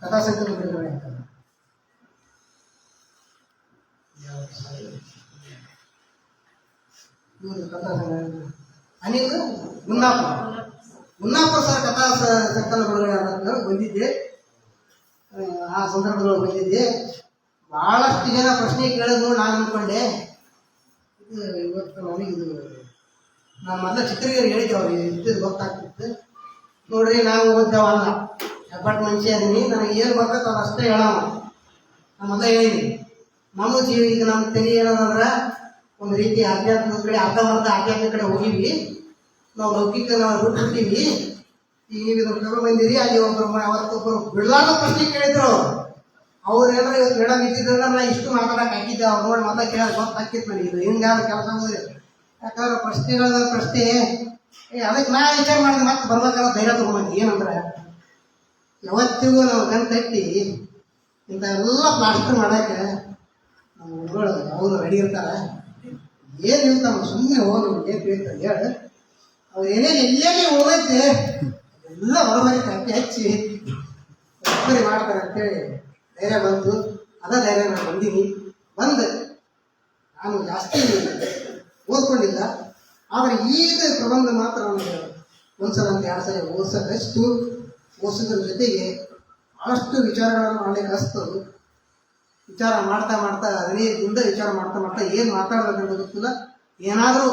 ಕಥಾ ಸಂಕಲನ ಬಿಡುಗಡೆ ಆಗ್ತಾರೆ ಇವರು ಕಥಾ ಅನಿಲ್ ಮುನ್ನಾಪುರ ಸರ್ ಕಥಾ ಸಂಕಲನ ಬಿಡುಗಡೆ ಆದಾಗ ಬಂದಿದ್ದೆ. ಆ ಸಂದರ್ಭದೊಳಗೆ ಬಂದಿದ್ದೆ. ಭಾಳಷ್ಟು ಜನ ಪ್ರಶ್ನೆ ಕೇಳಿದ್ರು. ನಾನು ಅಂದ್ಕೊಂಡೆ ಇವತ್ತು ನನಗಿದು ನಾನು ಮೊದಲ ಚಿತ್ರಗಿರಿ ಹೇಳಿದ್ದೆ ಅವ್ರಿಗೆ ಇಟ್ಟಿದ್ದು ಗೊತ್ತಾಗ್ತಿತ್ತು. ನೋಡ್ರಿ ನಾವು ಓದ್ದವಲ್ಲ, ಎಪ್ಪಟ್ಟು ಮನುಷ್ಯ ಅದೀನಿ, ನನಗೆ ಏನು ಬರ್ತೈತೆ ಅದು ಅಷ್ಟೇ ಹೇಳೋಣ. ನಾನು ಮೊದಲೇ ಹೇಳಿದ್ದೀನಿ, ನಮ್ಮ ಜೀವ ಈಗ ನಮ್ಮ ತೆರಿ ಏನದಂದ್ರೆ ಒಂದು ರೀತಿ ಆಧ್ಯಾತ್ಮದ ಕಡೆ ಆಧ್ಯಾತ್ಮದ ಕಡೆ ಹೋಗಿವಿ. ನಾವು ಲೌಕಿಕ ನಾವು ರೂಟ್ ಬಿಟ್ಟಿವಿ. ಈಗ ನೀವು ಇದನ್ನು ಕರ್ಕೊಂಡು ಬಂದಿರಿ. ಅಲ್ಲಿ ಅವತ್ತೊಬ್ಬರು ಬಿಡಲಾದ ಪ್ರಶ್ನೆ ಕೇಳಿದ್ರು. ಅವ್ರು ಏನಾರ ಇವತ್ತು ಮೇಡಮ್ ಇದ್ದಿದ್ರೆ ನಾ ಇಷ್ಟು ಮಾತಾಡಕ್ಕೆ ಹಾಕಿದ್ದೆ. ಅವ್ರು ನೋಡಿ ಮೊದಲ ಕೇಳೋದು ಗೊತ್ತಾಕಿತ್ತು ನನಗೆ ಇದು ಹಿಂಗಾದ ಕೆಲಸ ಹೋದ್ರೆ. ಯಾಕಂದ್ರೆ ಪ್ರಶ್ನೆ ಅದಕ್ಕೆ ನಾ ವಿಚಾರ ಮಾಡಿದ್ರೆ ಮತ್ತೆ ಬರ್ಬೇಕಾದ್ರೆ ಧೈರ್ಯ ತೊಗೊಂಬಂದು ಏನಂದ್ರೆ ಯಾವತ್ತಿಗೂ ನಾವು ಕಣ್ ತಟ್ಟಿ ಇಂಥ ಎಲ್ಲ ಪ್ಲಾಸ್ಟರ್ ಮಾಡೋಕ್ಕೆ ನಮ್ಮ ಹುಡುಗರು ಅವರು ರೆಡಿ ಇರ್ತಾರೆ. ಏನು ಇರ್ತಾವ ಸುಮ್ಮನೆ ಹೋಗಿ ಏನು ಬೇಕು ಹೇಳಿ ಅವ್ರು ಏನೇನು ಎಲ್ಲೇ ಉಳಿದೈತೆ ಎಲ್ಲ ಹೊರಬರಿ ಕಟ್ಟಿ ಹಚ್ಚಿ ಹೊರಬರಿ ಮಾಡ್ತಾರೆ ಅಂತೇಳಿ ಧೈರ್ಯ ಬಂತು. ಅದ ಧೈರ್ಯ ನಾನು ಬಂದೀನಿ. ಬಂದು ನಾನು ಜಾಸ್ತಿ ಓದ್ಕೊಂಡಿಲ್ಲ, ಆದರೆ ಈಗ ಪ್ರಬಂಧ ಮಾತ್ರ ನನಗೆ ಒಂದ್ಸಲ ಅಂತ 2 ಸಲ ಓದಿಸೋದಷ್ಟು ಓದಿಸೋದ್ರ ಜೊತೆಗೆ ಭಾಳಷ್ಟು ವಿಚಾರಗಳನ್ನು ಮಾಡಲಿಕ್ಕೆ ಹಸ್ತದು. ವಿಚಾರ ಮಾಡ್ತಾ ಹದಿನೈದಿಂದ ವಿಚಾರ ಮಾಡ್ತಾ ಏನು ಮಾತಾಡಬೇಕಂತ ಗೊತ್ತಿಲ್ಲ. ಏನಾದರೂ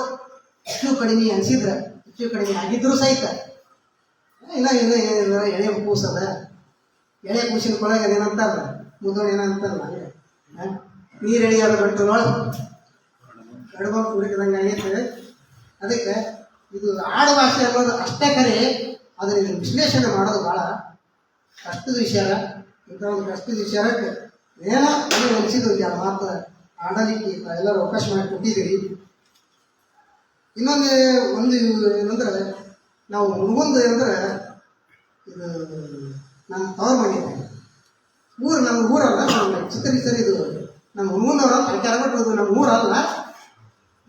ಹೆಚ್ಚು ಕಡಿಮೆ ಅನಿಸಿದ್ರೆ, ಹೆಚ್ಚು ಕಡಿಮೆ ಆಗಿದ್ರೂ ಸಹಿತ ಇನ್ನೂ ಎಳೆ ಕೂಸದ ಎಳೆ ಕೂಸಿನ ಕೊಳಗೆ ಏನಂತಾರಲ್ಲ, ಮುದ್ದೋಣ ಏನಂತಾರಲ್ಲ, ನೀರು ಎಳೆಯಾದ ಗಂಟುಗಳು ಎಡಬಂದು ಕುಡಿದಂಗೆ ಆಗೈತೆ. ಅದಕ್ಕೆ ಇದು ಆಡು ಭಾಷೆ ಅನ್ನೋದು ಅಷ್ಟೇ ಕರೆ, ಅದನ್ನು ವಿಶ್ಲೇಷಣೆ ಮಾಡೋದು ಭಾಳ ಕಷ್ಟದ ವಿಚಾರ. ಇಂಥ ಒಂದು ಕಷ್ಟದ ವಿಚಾರಕ್ಕೆ ಏನೋ ನನಗೆ ಅನಿಸಿದ್ದು ಆ ಮಾತು ಆಡಲಿಕ್ಕೆ ಎಲ್ಲರೂ ಅವಕಾಶ ಮಾಡಿ ಕೊಟ್ಟಿದ್ದೀರಿ. ಇನ್ನೊಂದು ಏನಂದ್ರೆ ನಾವು ಹುಡುಗಂದು ಅಂದರೆ ಇದು ನಮ್ಮ ತವರು ಮಾಡಿದ್ದೆ ನಮ್ಮ ಊರಲ್ಲ, ನಮ್ಮ ಚಿತ್ರಿ ಸರ್ ಇದು ನಮ್ಮ ಹುಡುಗನವ್ರ ಪ್ರಚಾರ ಬಿಟ್ಟರು. ನಮ್ಮ ಊರಲ್ಲ,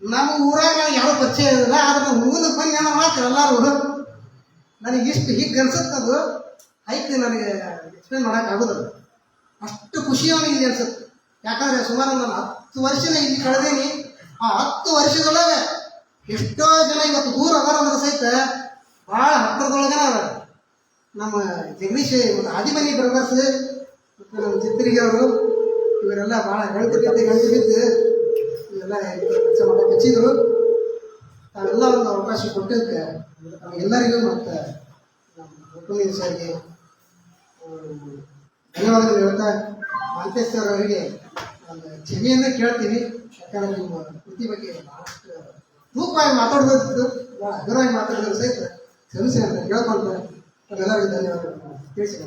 ನಮ್ಮ ಊರಾಗ ಯಾವ ಪರಿಚಯ ಇರಲಿಲ್ಲ. ಆದ್ರೆ ನಮ್ಮ ಹುಡುಗನ ಬಂದು ಏನೋ ಮಾಡ್ತಾರೆ ಎಲ್ಲರೂ. ನನಗೆ ಇಷ್ಟು ಹೀಗೆ ಅನ್ಸುತ್ತದು ಐತೆ, ನನಗೆ ಎಕ್ಸ್ಪ್ಲೇನ್ ಮಾಡೋಕ್ಕಾಗೋದು. ಅಷ್ಟು ಖುಷಿ ಅವನಿಗೆ ಅನ್ಸುತ್ತೆ. ಯಾಕಂದರೆ ಸುಮಾರು ನಾನು 10 ವರ್ಷ ಇಲ್ಲಿ ಕಳೆದೀನಿ. ಆ 10 ವರ್ಷದೊಳಗೆ ಎಷ್ಟೋ ಜನ ಇವತ್ತು ದೂರ ಅದಾರ ಅಂದ್ರೆ ಸಹಿತ ಭಾಳ ಹತ್ತಿರದೊಳಗನ ಅದ. ನಮ್ಮ ಜಗದೀಶ್ ಮತ್ತು ಆದಿಮನಿ ಬ್ರದರ್ಸ್ ಮತ್ತು ನಮ್ಮ ಚಿತ್ರಿಗೆ ಅವರು ಇವರೆಲ್ಲ ಭಾಳ ಗಂಟು ಬಿದ್ದು ಇವೆಲ್ಲ ಕೆಲಸ ಮಾಡಕ್ಕೆ ಹಚ್ಚಿದ್ರು. ತಾವೆಲ್ಲ ಒಂದು ಅವಕಾಶ ಕೊಟ್ಟಿದ್ದಕ್ಕೆ ನಮಗೆಲ್ಲರಿಗೂ ಮತ್ತು ನಮ್ಮ ಹುಟ್ಟುಮೀನ್ ಸರ್ಗೆ ಧನ್ಯವಾದಗಳು ಹೇಳ್ತಾ ಮಾಂತೇಶ್ ಸರ್ ಅವರಿಗೆ ಒಂದು ಕ್ಷಮೆಯನ್ನು ಕೇಳ್ತೀವಿ. ಯಾಕಂದರೆ ನಿಮ್ಮ ಕೃತಿ ಬಗ್ಗೆ ಭಾಳಷ್ಟು ತೂಕವಾಗಿ ಮಾತಾಡೋದು ಭಾಳ ಹಗುರವಾಗಿ ಮಾತಾಡೋದು ಸಹಿತ ಕ್ಷಮಿಸಿ ಅಂತ ಕೇಳ್ಕೊಂತ ಎಲ್ಲರಿಗೂ ಧನ್ಯವಾದಗಳು ತಿಳಿಸಿ.